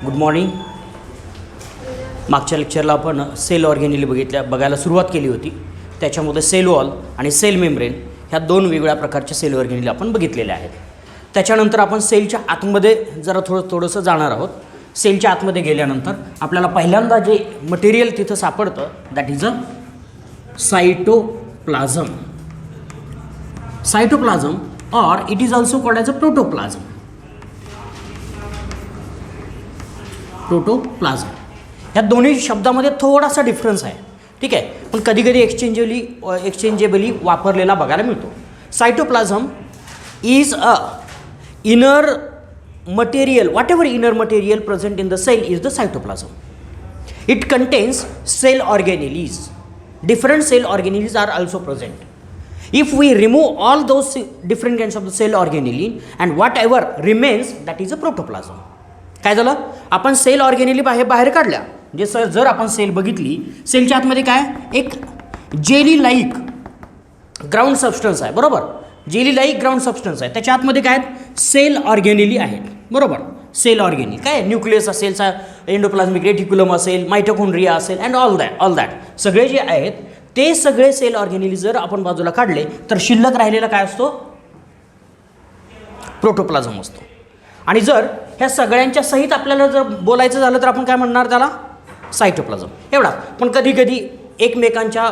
Good morning. मागच्या लेक्चरला आपण sale organelle बघायला सुरुवात केली होती. त्याच्यामध्ये सेल वॉल आणि सेल मेम्ब्रेन ह्या दोन वेगळ्या प्रकारच्या सेल ऑर्गेनेली आपण बघितलेल्या आहेत. त्याच्यानंतर आपण सेलच्या आतमध्ये जरा थोडंसं जाणार आहोत. सेलच्या आतमध्ये गेल्यानंतर आपल्याला पहिल्यांदा जे मटेरियल तिथं सापडतं that is a cytoplasm. Cytoplasm or it is also called as a protoplasm. Protoplasm ह्या दोन्ही शब्दामध्ये थोडासा डिफरन्स आहे, ठीक आहे, पण कधी कधी एक्सचेंजेबली वापरलेला बघायला मिळतो. Cytoplasm is a inner material, whatever inner material present in the cell is the cytoplasm. It contains cell organelles. Different cell organelles are also present. If we remove all those different kinds of the cell organelle and whatever remains that is a protoplasm. काय झालं, आपण sale organelle बाहेर काढल्या. म्हणजे जर आपण sale बघितली, सेलच्या आतमध्ये काय एक जेली लाईक ग्राउंड सबस्टन्स आहे, बरोबर. जेली लाईक ग्राउंड सबस्टन्स आहे. त्याच्या आतमध्ये काय सेल ऑर्गेनेली आहेत, बरोबर. सेल ऑर्गेनेली काय न्यूक्लियस असेल, एंडोप्लाझ्मिक रेटिक्युलम असेल, मायटोकॉन्ड्रिया असेल अँड ऑल दॅट सगळे जे आहेत ते सगळे सेल ऑर्गेनेली जर आपण बाजूला काढले तर शिल्लक राहिलेला काय असतो, प्रोटोप्लाझम असतो. आणि जर ह्या सगळ्यांच्या सहित आपल्याला जर बोलायचं झालं तर आपण काय म्हणणार त्याला, सायटोप्लाझम. एवढा. पण कधी कधी एकमेकांच्या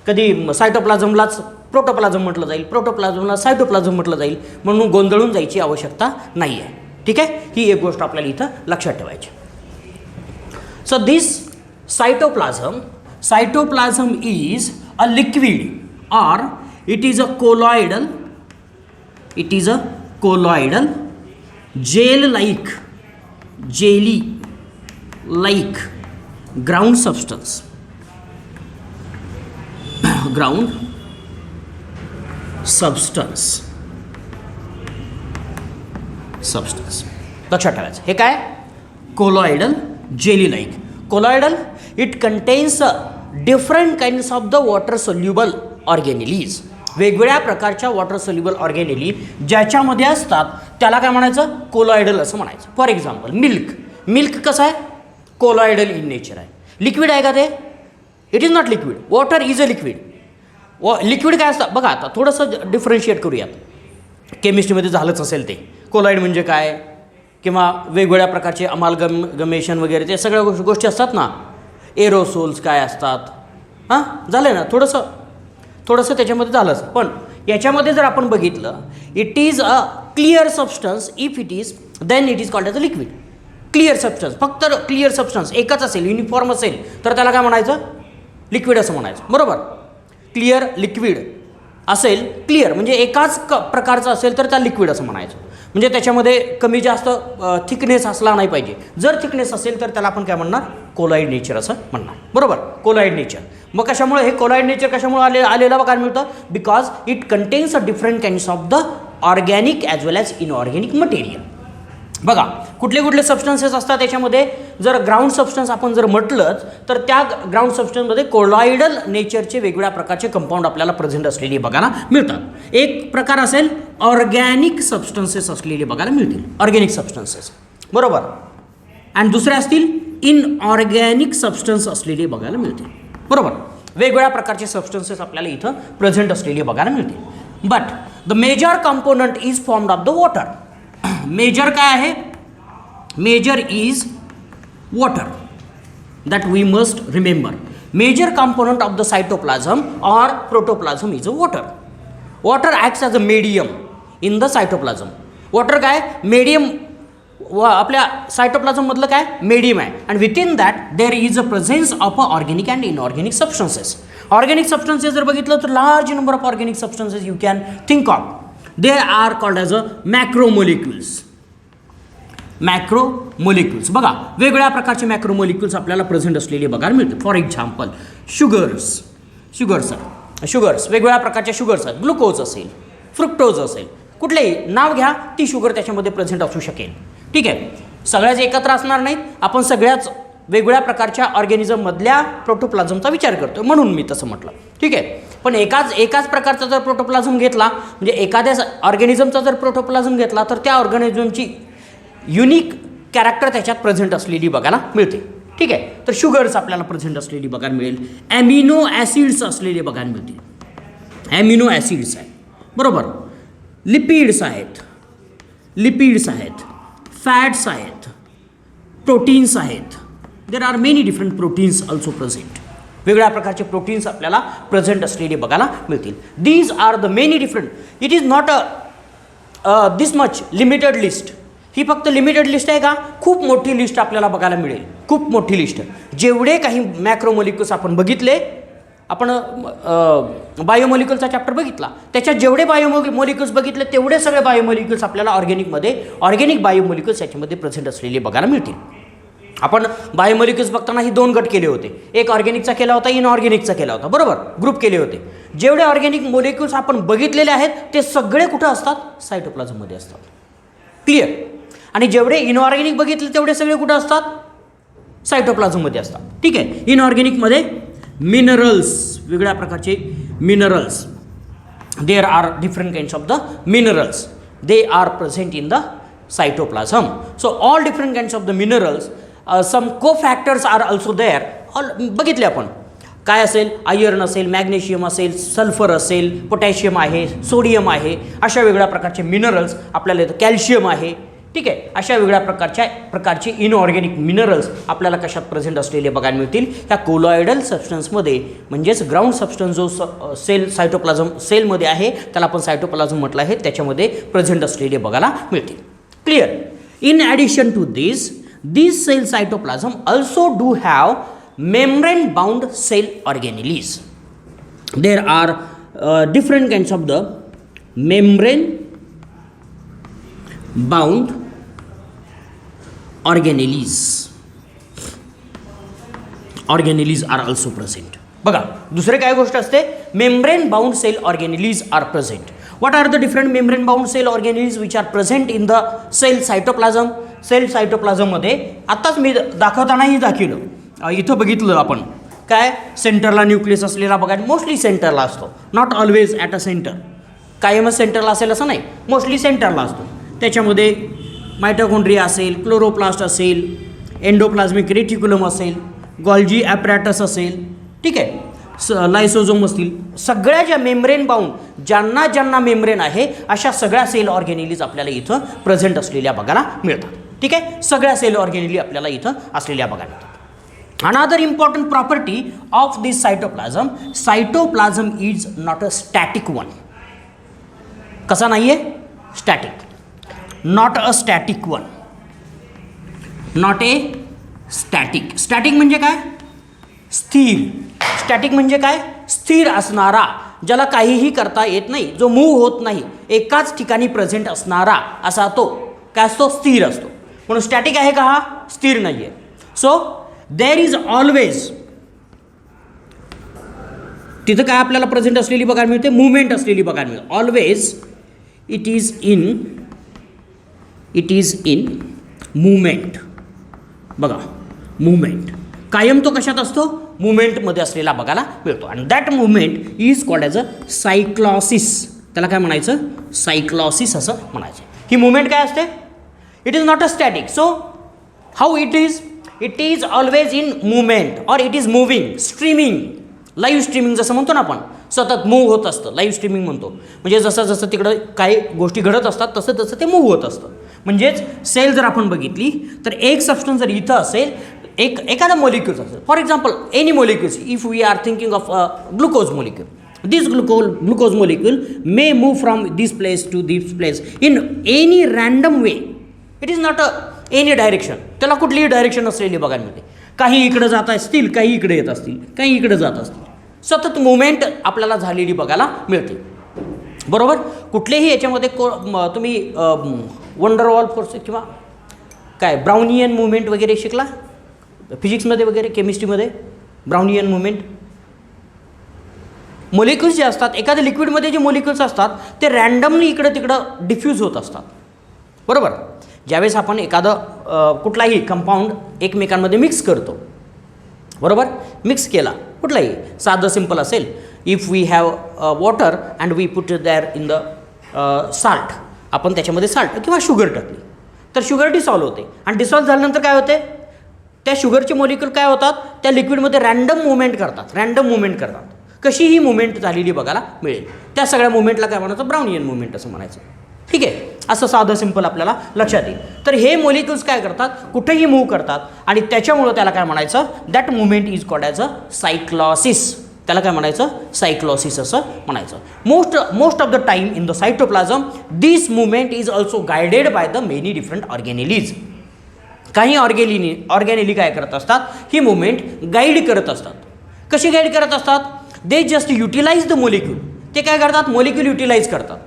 कधी सायटोप्लाझमलाच प्रोटोप्लाझम म्हटलं जाईल, प्रोटोप्लाझमला सायटोप्लाझम म्हटलं जाईल, म्हणून गोंधळून जायची आवश्यकता नाही आहे, ठीक आहे. ही एक गोष्ट आपल्याला इथं लक्षात ठेवायची. So this cytoplasm is a liquid or it is a colloidal jelly like ground substance. लक्षात ठेवायचं. हे काय, colloidal jelly like. Colloidal it contains different kinds of the water soluble organelles. वेगवेगळ्या प्रकारच्या वॉटर सोल्युबल ऑर्गेनेली ज्याच्यामध्ये असतात त्याला काय म्हणायचं, कोलॉइडल असं म्हणायचं. फॉर एक्झाम्पल मिल्क कसं आहे, कोलॉइडल इन नेचर आहे. लिक्विड आहे का ते, it is not liquid. Water is a liquid. Liquid काय असतं बघा, आता थोडंसं डिफरन्शिएट करूयात. केमिस्ट्रीमध्ये झालंच असेल ते. कोलॉइड म्हणजे काय, किंवा वेगवेगळ्या प्रकारचे अमालगमेशन वगैरे ते सगळ्या गोष्टी असतात ना. एरोसोल्स काय असतात, हां झालं ना, थोडंसं त्याच्यामध्ये झालंच. पण याच्यामध्ये जर आपण बघितलं, it is a clear substance. If it is then it is called as a liquid. Clear substance, फक्त क्लिअर सबस्टन्स एकच असेल, युनिफॉर्म असेल तर त्याला काय म्हणायचं, लिक्विड असं म्हणायचं, बरोबर. क्लिअर लिक्विड असेल, क्लिअर म्हणजे एकाच प्रकारचं असेल तर त्याला लिक्विड असं म्हणायचं. म्हणजे त्याच्यामध्ये कमी जास्त थिकनेस असला नाही पाहिजे. जर थिकनेस असेल तर त्याला आपण काय म्हणणार, कोलॉइड नेचर असं म्हणणार, बरोबर. Colloid nature. मग कशामुळे हे कोलॉइड नेचर कशामुळे आलेलं बघायला मिळतं, because it contains a different kinds of the organic as well as inorganic material. बघा कुठले सबस्टन्सेस असतात त्याच्यामध्ये. जर ग्राउंड सबस्टन्स आपण जर म्हटलंच तर त्या ग्राउंड सबस्टन्समध्ये कोलॉइडल नेचरचे वेगवेगळ्या प्रकारचे कंपाऊंड आपल्याला प्रेझेंट असलेली बघायला मिळतात. एक प्रकार असेल ऑर्गॅनिक सबस्टन्सेस असलेले बघायला मिळतील, ऑर्गॅनिक सबस्टन्सेस, बरोबर. आणि दुसरे असतील इनऑर्गॅनिक सबस्टन्स असलेले बघायला मिळतील, बरोबर. वेगवेगळ्या प्रकारचे सबस्टन्सेस आपल्याला इथं प्रेझेंट असलेले बघायला मिळतील. But the major component is formed of the water. Major काय आहे, major is water. That we must remember. Major component of the cytoplasm or protoplasm is a water. Water acts as a medium in the cytoplasm. Water काय, medium आपल्या सायटोप्लाझममधलं काय, medium आहे. And within that there is a presence of a organic and inorganic substances. Organic substances जर बघितलं तर large number of organic substances you can think of. They are called as a macromolecules. Macromolecules बघा, वेगवेगळ्या प्रकारचे macromolecules आपल्याला present असलेले बघायला मिळतात. फॉर एक्झाम्पल शुगर्स, वेगवेगळ्या प्रकारच्या शुगर्स आहेत. ग्लुकोज असेल, फ्रुक्टोज असेल, कुठलेही नाव घ्या, ती शुगर त्याच्यामध्ये प्रेझेंट असू शकेल, ठीक आहे. सगळ्याच एकत्र असणार नाहीत. आपण सगळ्याच वेगवेगळ्या प्रकारच्या ऑर्गॅनिझममधल्या प्रोटोप्लाझमचा विचार करतो म्हणून मी तसं म्हटलं, ठीक आहे. पण एकाच प्रकारचा जर प्रोटोप्लाझम घेतला, म्हणजे एखाद्या ऑर्गॅनिझमचा जर प्रोटोप्लाझम घेतला तर त्या ऑर्गॅनिझमची युनिक कॅरेक्टर त्याच्यात प्रेझेंट असलेली बघायला मिळते. ठीक आहे. तर शुगर्स आपल्याला प्रेझेंट असलेली बघायला मिळेल. ॲमिनो ॲसिड्स असलेले बघायला मिळतील. ॲमिनो ॲसिड्स आहेत, बरोबर. लिपिड्स आहेत, फॅट्स आहेत, प्रोटीन्स आहेत. There are many different proteins also present. वेगळ्या प्रकारचे प्रोटीन्स आपल्याला प्रेझेंट असलेले बघायला मिळतील. These are the many different. It is not this much limited list. ही फक्त लिमिटेड लिस्ट आहे का? खूप मोठी लिस्ट आपल्याला बघायला मिळेल, खूप मोठी लिस्ट. जेवढे काही मॅक्रोमॉलिक्युल्स आपण बघितले, आपण बायोमॉलिक्युलचा चॅप्टर बघितला, त्याच्यात जेवढे बायोमॉलिक्युल्स बघितले तेवढे सगळे बायोमॉलिक्युल्स आपल्याला ऑर्गॅनिक बायोमॉलिक्युल्स याच्यामध्ये प्रेझेंट असलेले बघायला मिळतील. आपण बायोमॉलिक्युल्स बघताना ही 2 गट केले होते. एक ऑर्गॅनिकचा केला होता, इनऑर्गॅनिकचा केला होता, बरोबर. ग्रुप केले होते. जेवढे ऑर्गॅनिक मॉलिक्युल्स आपण बघितलेले आहेत ते सगळे कुठं असतात? सायटोप्लाझममध्ये असतात. क्लिअर. आणि जेवढे इनऑर्गॅनिक बघितले तेवढे सगळे कुठं असतात? सायटोप्लाझममध्ये असतात. ठीक आहे. इनऑर्गॅनिकमध्ये मिनरल्स, वेगळ्या प्रकारचे minerals, there are different kinds of the minerals, they are present in the cytoplasm. So all different kinds of the minerals, some cofactors are also there. बघितले आपण. काय असेल? आयर्न असेल, मॅग्नेशियम असेल, सल्फर असेल, पोटॅशियम आहे, सोडियम आहे, अशा वेगळ्या प्रकारचे मिनरल्स आपल्याला येतं. कॅल्शियम आहे. ठीक आहे. अशा वेगळ्या प्रकारचे इनऑर्गॅनिक मिनरल्स आपल्याला कशात प्रेझेंट असलेले बघायला मिळतील? त्या कोलॉइडल सबस्टन्समध्ये, म्हणजेच ग्राउंड सबस्टन्स जो सेल सायटोप्लाझम सेलमध्ये आहे त्याला आपण सायटोप्लाझम म्हटलं आहे, त्याच्यामध्ये प्रेझेंट असलेले बघायला मिळतील. Clear. In addition to this cell cytoplasm also do have membrane bound cell organelles. There are different kinds of the membrane bound organelles. Organelles are also present. बघा, दुसरे काय गोष्ट असते? Membrane bound cell organelles are present. What are the different membrane bound cell organelles which are present in the cell cytoplasm? Cell सायटोप्लाझममध्ये आत्ताच मी दाखवतानाही दाखवलं, इथं बघितलं आपण. काय? सेंटरला न्यूक्लियस असलेला बघा, मोस्टली सेंटरला असतो. Not always at a centre. कायमच सेंटरला असेल असं नाही, मोस्टली सेंटरला असतो. त्याच्यामध्ये मायटोकॉन्ड्रिया असेल, क्लोरोप्लास्ट असेल, एंडोप्लाझ्मिक रेटिक्युलम असेल, गॉल्जी ॲपरॅटस असेल. ठीक आहे. लायसोझोम असतील. सगळ्या ज्या मेम्ब्रेन बाउंड, ज्यांना मेम्ब्रेन आहे अशा सगळ्या सेल ऑर्गॅनिलीज आपल्याला इथं प्रेझेंट असलेल्या बघायला मिळतात. ठीक आहे. सगळ्या सेल ऑर्गॅनिली आपल्याला इथं असलेल्या बघायला मिळतात. Another important property of this cytoplasm is not a static one. कसा नाही आहे? Static. Not a static one. Not a static. Static म्हणजे काय? स्थिर. स्टॅटिक म्हणजे काय? स्थिर असणारा, ज्याला काहीही करता येत नाही, जो मूव्ह होत नाही, एकाच ठिकाणी प्रेझेंट असणारा असा तो काय असतो? स्थिर असतो. म्हणून स्टॅटिक आहे का? हा स्थिर नाही आहे. सो देर इज ऑलवेज, तिथं काय आपल्याला प्रेझेंट असलेली बघायला मिळते? मुवमेंट असलेली बघायला मिळते. Always it is in movement. बघा, मुवमेंट कायम तो कशात असतो? मुवमेंटमध्ये असलेला बघायला मिळतो. आणि that movement is called as a cyclosis. त्याला काय म्हणायचं? सायक्लॉसिस असं म्हणायचं. ही मुवमेंट काय असते? It is not a static. So how it is? It is always in movement or it is moving, streaming. Live streaming जसं म्हणतो ना आपण, सतत मूव्ह होत असतं, लाईव्ह स्ट्रीमिंग म्हणतो. म्हणजे जसं तिकडं काही गोष्टी घडत असतात तसं ते मूव्ह होत असतं. म्हणजेच सेल जर आपण बघितली तर एक सबस्टन्स जर इथं असेल, एखादा मॉलिक्युल्स असेल, for example any molecules, if we are thinking of glucose molecule, this glucose molecule may move from this place to this place in any random way. It is not any direction. त्याला कुठलीही direction असलेली बघायला मिळते. काही इकडे जात असतील, काही इकडे येत असतील, काही इकडे जात असतील. सतत मुवमेंट आपल्याला झालेली बघायला मिळते. बरोबर. कुठलेही याच्यामध्ये तुम्ही वंडरवॉल फोर्स किंवा काय ब्राउनियन मुवमेंट वगैरे शिकला फिजिक्समध्ये वगैरे, केमिस्ट्रीमध्ये. ब्राउनियन मुवमेंट, मॉलिक्युल्स जे असतात, एखाद्या लिक्विडमध्ये जे मॉलिक्युल्स असतात ते रँडमली इकडं तिकडं डिफ्यूज होत असतात. बरोबर. ज्यावेळेस आपण एखादं कुठलाही कंपाऊंड एकमेकांमध्ये मिक्स करतो, बरोबर, मिक्स केला कुठलाही, साधं सिंपल असेल, if we have water and we put there in the salt, आपण त्याच्यामध्ये साल्ट किंवा शुगर टाकली, तर शुगर डिसॉल्व्ह होते आणि डिसॉल्व्ह झाल्यानंतर काय होते, त्या शुगरचे मॉलिक्यूल काय होतात, त्या लिक्विडमध्ये रँडम मुवमेंट करतात. कशी ही मुवमेंट झालेली बघायला मिळेल. त्या सगळ्या मुवमेंटला काय म्हणायचं, ब्राउनियन मुवमेंट असं म्हणायचं. ठीक आहे, असं साधं सिंपल आपल्याला लक्षात येईल. तर हे मॉलिक्युल्स काय करतात, कुठेही मूव्ह करतात आणि त्याच्यामुळं त्याला काय म्हणायचं, that movement is called as a cyclosis. त्याला काय म्हणायचं, सायक्लॉसिस असं म्हणायचं. Most of the time in the cytoplasm this movement is also guided by the many different organelles. काही ऑर्गेनेली काय करत असतात, ही मुवमेंट गाईड करत असतात. कशी गाईड करत असतात, they just utilise the molecule. ते काय करतात, मॉलिक्यूल युटिलाइज करतात.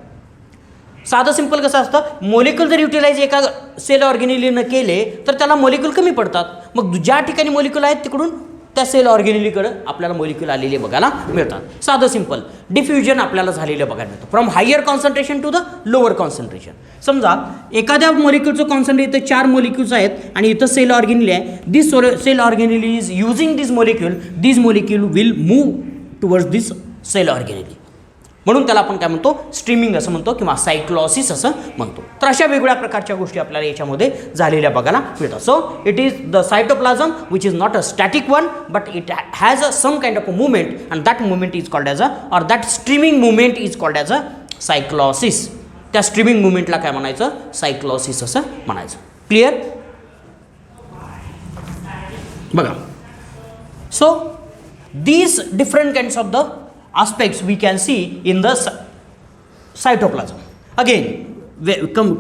साधं सिंपल कसं असतं, मॉलिक्यूल जर युटिलाइज एका सेल ऑर्गेनेलीनं केले तर त्याला मॉलिक्यूल कमी पडतात. मग ज्या ठिकाणी मॉलिक्यूल आहेत तिकडून त्या सेल ऑर्गेनेलीकडे आपल्याला मॉलिक्यूल आलेले बघायला मिळतात. साधं सिंपल डिफ्युजन आपल्याला झालेलं बघायला मिळतं from higher concentration to the lower concentration. समजा एखाद्या मॉलिक्यूलचं कॉन्सन्ट्रेशन इथं 4 मॉलिक्यूल्स आहेत आणि इथं सेल ऑर्गेनेली आहे. This cell organelle is using this molecule will move towards this cell organelle. म्हणून त्याला आपण काय म्हणतो, स्ट्रीमिंग असं म्हणतो किंवा सायक्लॉसिस असं म्हणतो. तर अशा वेगवेगळ्या प्रकारच्या गोष्टी आपल्याला याच्यामध्ये झालेल्या बघायला मिळतात. So it is the cytoplasm which is not a static one but it has a some kind of a movement and that movement is called as a or that streaming movement is called as a cyclosis. त्या streaming मुवमेंटला काय म्हणायचं, cyclosis असं म्हणायचं. Clear बघा. So these different kinds of the aspects we can see in the cytoplasm. Again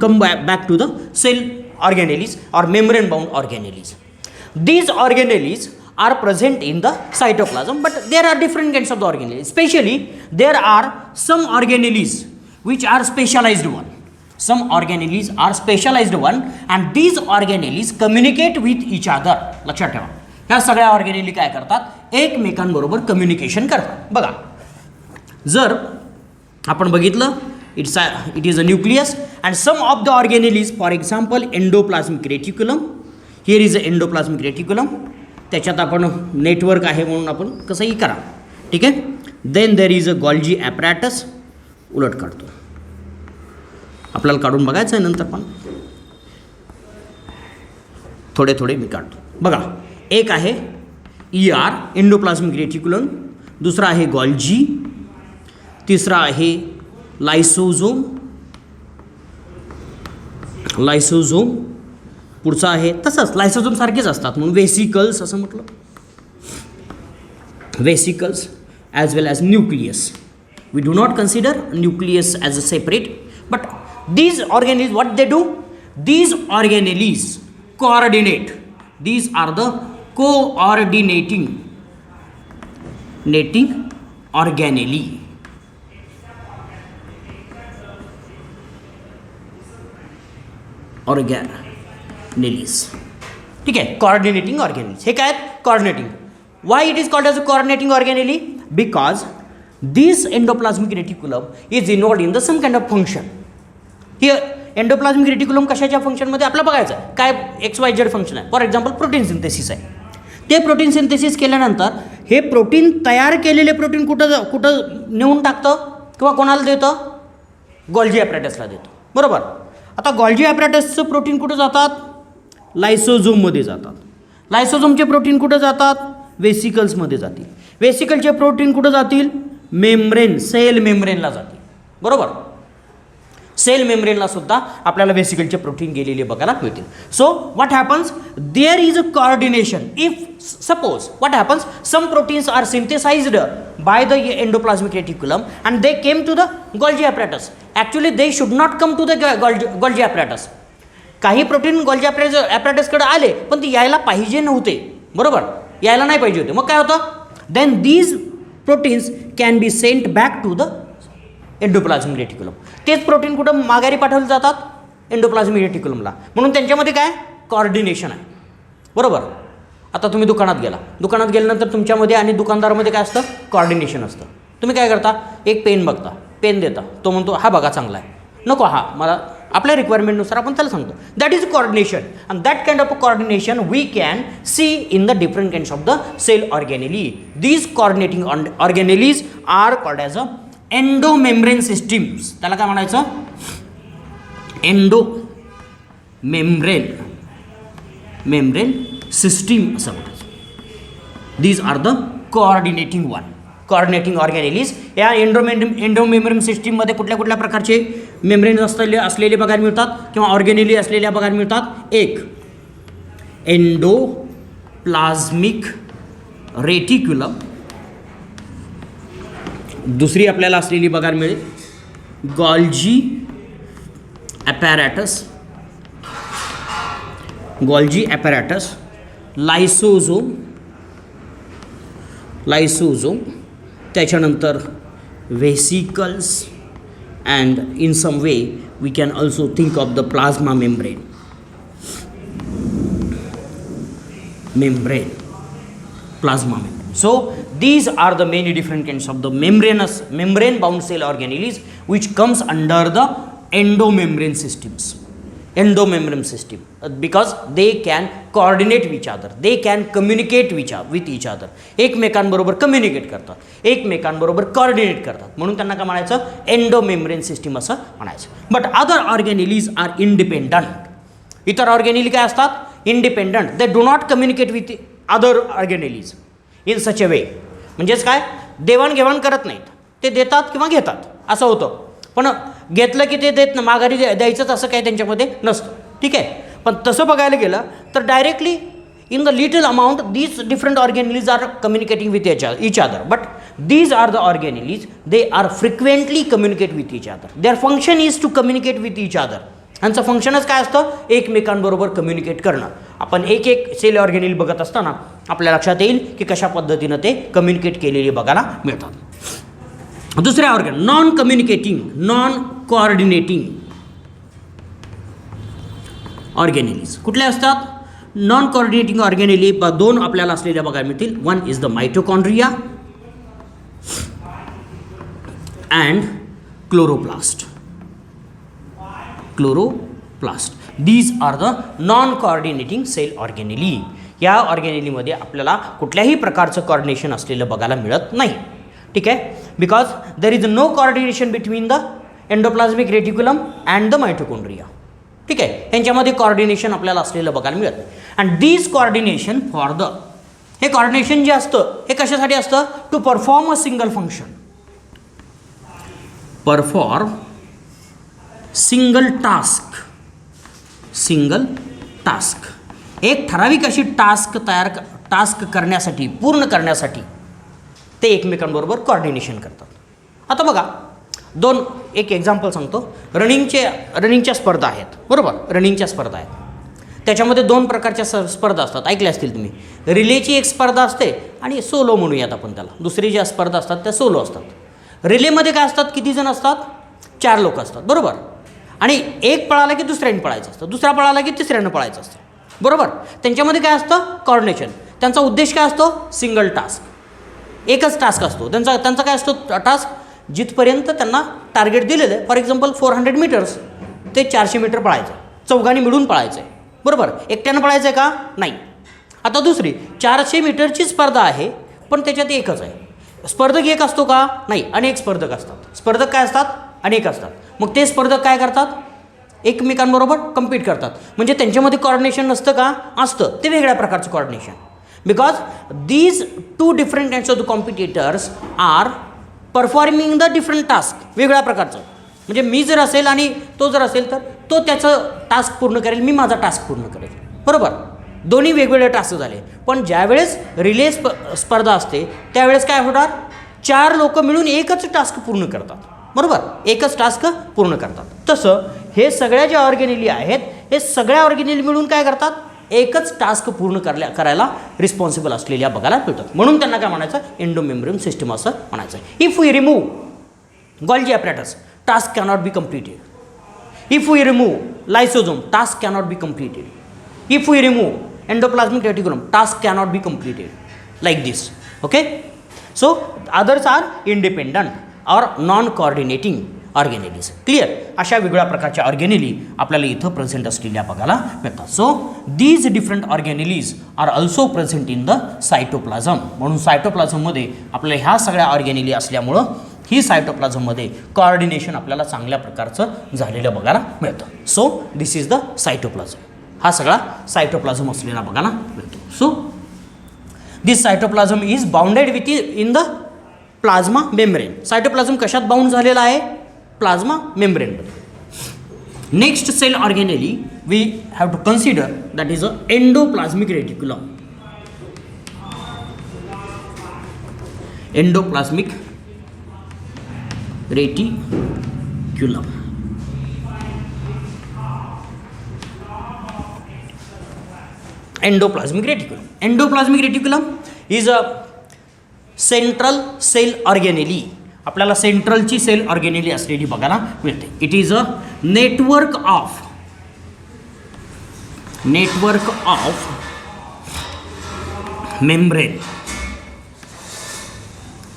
come back to the cell organelles or membrane bound organelles. These organelles are present in the cytoplasm, but there are different kinds of the organelles. Especially there are some organelles which are specialized one. Some organelles are specialized one and these organelles communicate with each other. लक्षात ठेवा, ह्या सगळ्या organelle काय करतात, एकमेकांबरोबर communication करतात. बघा, जर आपण बघितलं it is a nucleus and some of the organelles, for example endoplasmic reticulum. Here is a endoplasmic reticulum. त्याच्यात आपण नेटवर्क आहे म्हणून आपण कसंही करा. ठीक आहे. Then there is a Golgi apparatus. उलट काढतो, आपल्याला काढून बघायचं आहे नंतर, पण थोडे मी काढतो. बघा, एक आहे ER एंडोप्लाझ्मिक रेटिक्युलम, दुसरा आहे गॉल्जी, तिसरा आहे लायसोझोम, पुढचा आहे तसंच लायसोझोम सारखेच असतात म्हणून वेसिकल्स असं म्हटलं. Vesicles as well as nucleus. We do not consider nucleus as a separate, but these organelles, what they do, these organelles coordinate. These are the coordinating organelle. Organelles. ठीक आहे, coordinating organelles. हे काय आहेत, coordinating. Why it is called as a coordinating organelle? Because this endoplasmic reticulum is involved in the some kind of function. Here endoplasmic reticulum कशाच्या फंक्शनमध्ये आपल्याला बघायचं आहे, काय XYZ फंक्शन आहे. फॉर एक्झाम्पल प्रोटीन सिंथेसिस आहे. ते प्रोटीन सिंथेसिस केल्यानंतर हे प्रोटीन तयार केलेले प्रोटीन कुठं नेऊन टाकतं किंवा कोणाला देतं, गोल्जी ॲपॅरेटसला देतं. बरोबर. आता गोल्जी ॲपॅरेटसचं प्रोटीन कुठं जातात, लायसोझोममध्ये जातात. लायसोझोमचे प्रोटीन कुठं जातात, वेसिकल्समध्ये जातील. वेसिकलचे प्रोटीन कुठं जातील, मेम्ब्रेन, सेल मेम्ब्रेनला जातील. बरोबर. सेल मेम्ब्रेनला सुद्धा आपल्याला वेसिकलचे प्रोटीन गेलेले बघायला मिळतील. So what happens, there is a coordination. If suppose what happens, some proteins are synthesized by the endoplasmic reticulum and they came to the Golgi apparatus. Actually they should not come to the Golgi apparatus. काही protein Golgi ॲपॅरेटसकडे आले पण ते यायला पाहिजे नव्हते. बरोबर, यायला नाही पाहिजे होते. मग काय होतं, then these proteins can be sent back to the endoplasmic reticulum. तेच प्रोटीन कुठं माघारी पाठवले जातात, एंडोप्लाझ्मिक रेटिक्युलमला. म्हणून त्यांच्यामध्ये काय कोऑर्डिनेशन आहे. बरोबर. आता तुम्ही दुकानात गेल्यानंतर तुमच्यामध्ये आणि दुकानदारामध्ये काय असतं, कोऑर्डिनेशन असतं. तुम्ही काय करता, एक पेन बघता, पेन देता, तो म्हणतो हा बघा चांगला आहे, नको हा, मला आपल्या रिक्वायरमेंटनुसार आपण त्याला सांगतो. That is coordination and that kind of coordination we can see in the different kinds of the cell organelle. These coordinating organelles are called as a endo membrane systems. त्याला काय म्हणायचं, एंडो मेम्ब्रेन सिस्टीम असं म्हणायचं. These are the coordinating organelles. या एंडोमेम्ब्रेन सिस्टीममध्ये कुठल्या कुठल्या प्रकारचे मेम्ब्रेन असलेले बघायला मिळतात किंवा ऑर्गॅनेली असलेल्या बघायला मिळतात. एक एंडोप्लाझ्मिक रेटिक्युलम, दुसरी आपल्याला असलेली बघायला मिळेल गॉल्जी ॲपॅरॅटस, लायसोझोम, त्याच्यानंतर vesicles, and in some way we can also think of the plasma membrane. Plasma membrane. So these are the many different kinds of the membrane bound cell organelles which comes under the endomembrane system, because they can coordinate with each other, they can communicate with each other. एकमेकांबरोबर communicate करतात, एकमेकांबरोबर coordinate करतात, म्हणून त्यांना काय म्हणायचं, endomembrane system असं म्हणायचं. But other organelles are independent. इतर ऑर्गॅनेली काय असतात, independent. They do not communicate with other organelles in such a way. म्हणजेच काय, देवाणघेवाण करत नाहीत, ते देतात किंवा घेतात असं होतं. पण घेतलं की ते देत माघारी द्यायचंच असं काही त्यांच्यामध्ये नसतं. ठीक आहे. पण तसं बघायला गेलं तर directly in the little amount these different organelles are communicating with each other, but these are the organelles, they are frequently communicate with each other. Their function is to communicate with each other. यांचं फंक्शनच काय असतं, एकमेकांबरोबर communicate करणं. आपण एक एक sale ऑर्गॅनेल बघत असताना आपल्या लक्षात येईल की कशा पद्धतीनं ते कम्युनिकेट केलेले बघायला मिळतात. दुसऱ्या नॉन कोऑर्डिनेटिंग ऑर्गॅनेल्स कुठले असतात. नॉन कोऑर्डिनेटिंग ऑर्गॅनेली दोन आपल्याला असलेल्या बघायला मिळतील. One is the mitochondria and chloroplast. These are the non coordinating cell organelle. या ऑर्गॅनेलीमध्ये आपल्याला कुठल्याही प्रकारचं कोऑर्डिनेशन असलेलं बघायला मिळत नाही. ठीक आहे. Because there is no coordination between the endoplasmic reticulum and the mitochondria. ठीक आहे. यांच्यामध्ये कोऑर्डिनेशन आपल्याला असलेलं बघायला मिळत नाही. And these coordination for the, हे कोऑर्डिनेशन जे असतं हे कशासाठी असतं, to perform a single function. Perform single task. एक ठराविक अशी टास्क करण्यासाठी, पूर्ण करण्यासाठी ते एकमेकांबरोबर कोऑर्डिनेशन करतात. आता बघा, एक एक्झाम्पल सांगतो. रनिंगच्या स्पर्धा आहेत, बरोबर. रनिंगच्या स्पर्धा आहेत, त्याच्यामध्ये दोन प्रकारच्या स्पर्धा असतात, ऐकल्या असतील तुम्ही. रिलेची एक स्पर्धा असते आणि सोलो म्हणूयात आपण त्याला. दुसरी ज्या स्पर्धा असतात त्या सोलो असतात. रिलेमध्ये काय असतात, किती जण असतात, 4 लोक असतात, बरोबर. आणि एक पळाला की दुसऱ्याने पळायचं असतं, दुसरा पळाला की तिसऱ्यानं पळायचं असतं, बरोबर. त्यांच्यामध्ये काय असतं, कोऑर्डिनेशन. त्यांचा उद्देश काय असतो, सिंगल टास्क, एकच टास्क असतो त्यांचा काय असतो टास्क, जिथपर्यंत त्यांना टार्गेट दिलेलं आहे. फॉर एक्झाम्पल 400 मीटर्स, ते 400 मीटर पळायचं, चौघांनी मिळून पळायचं आहे, बरोबर. एकट्यानं पळायचं आहे का, नाही. आता दुसरी 400 मीटरची स्पर्धा आहे, पण त्याच्यात एकच आहे. स्पर्धक एक असतो का, नाही, अनेक स्पर्धक असतात. स्पर्धक काय असतात, अनेक असतात. मग ते स्पर्धक काय करतात, एकमेकांबरोबर कम्पीट करतात. म्हणजे त्यांच्यामध्ये कोऑर्डिनेशन नसतं का, असतं. ते वेगळ्या प्रकारचं coordination. Because these 2 different kinds of the competitors are performing the different task. वेगळ्या प्रकारचं. म्हणजे मी जर असेल आणि तो जर असेल तर तो त्याचं टास्क पूर्ण करेल, मी माझा टास्क पूर्ण करेल, बरोबर. दोन्ही वेगवेगळे टास्क झाले. पण ज्यावेळेस रिले स्पर्धा असते त्यावेळेस काय होणार, 4 लोक मिळून एकच टास्क पूर्ण करतात, बरोबर. एकच टास्क पूर्ण करतात. तसं हे सगळ्या ज्या ऑर्गॅनेली आहेत, हे सगळ्या ऑर्गॅनेली मिळून काय करतात, एकच टास्क पूर्ण करायला रिस्पॉन्सिबल असलेल्या बघायला मिळतात. म्हणून त्यांना काय म्हणायचं, एंडोमेम्ब्रेन सिस्टम असं म्हणायचं. If we remove Golgi apparatus, task cannot be completed. If we remove lysosome, task cannot be completed. If we remove endoplasmic reticulum, task cannot be completed. Like this. Okay. So others are independent or non coordinating organelles. Clear. अशा वेगळ्या प्रकारच्या ऑर्गॅनेली आपल्याला इथं present असलेल्या बघायला मिळतात. So these different organelles are also present in the cytoplasm. म्हणून सायटोप्लाझममध्ये आपल्याला ह्या सगळ्या ऑर्गॅनेली असल्यामुळं ही सायटोप्लाझममध्ये कोऑर्डिनेशन आपल्याला चांगल्या प्रकारचं झालेलं बघायला मिळतं. So this is the cytoplasm. हा सगळा सायटोप्लाझम असलेला बघायला मिळतो. So this cytoplasm is bounded with in the plasma membrane. Cytoplasm कशात बाउंड झालेला आहे? प्लाझ्मा मेम्ब्रेनमध्ये. Next cell organelle we have to consider that is a endoplasmic reticulum. Endoplasmic reticulum. Endoplasmic reticulum. Endoplasmic reticulum is a central cell organelle. आपल्याला सेंट्रलची sale organelle असलेली बघायला मिळते. It is a network of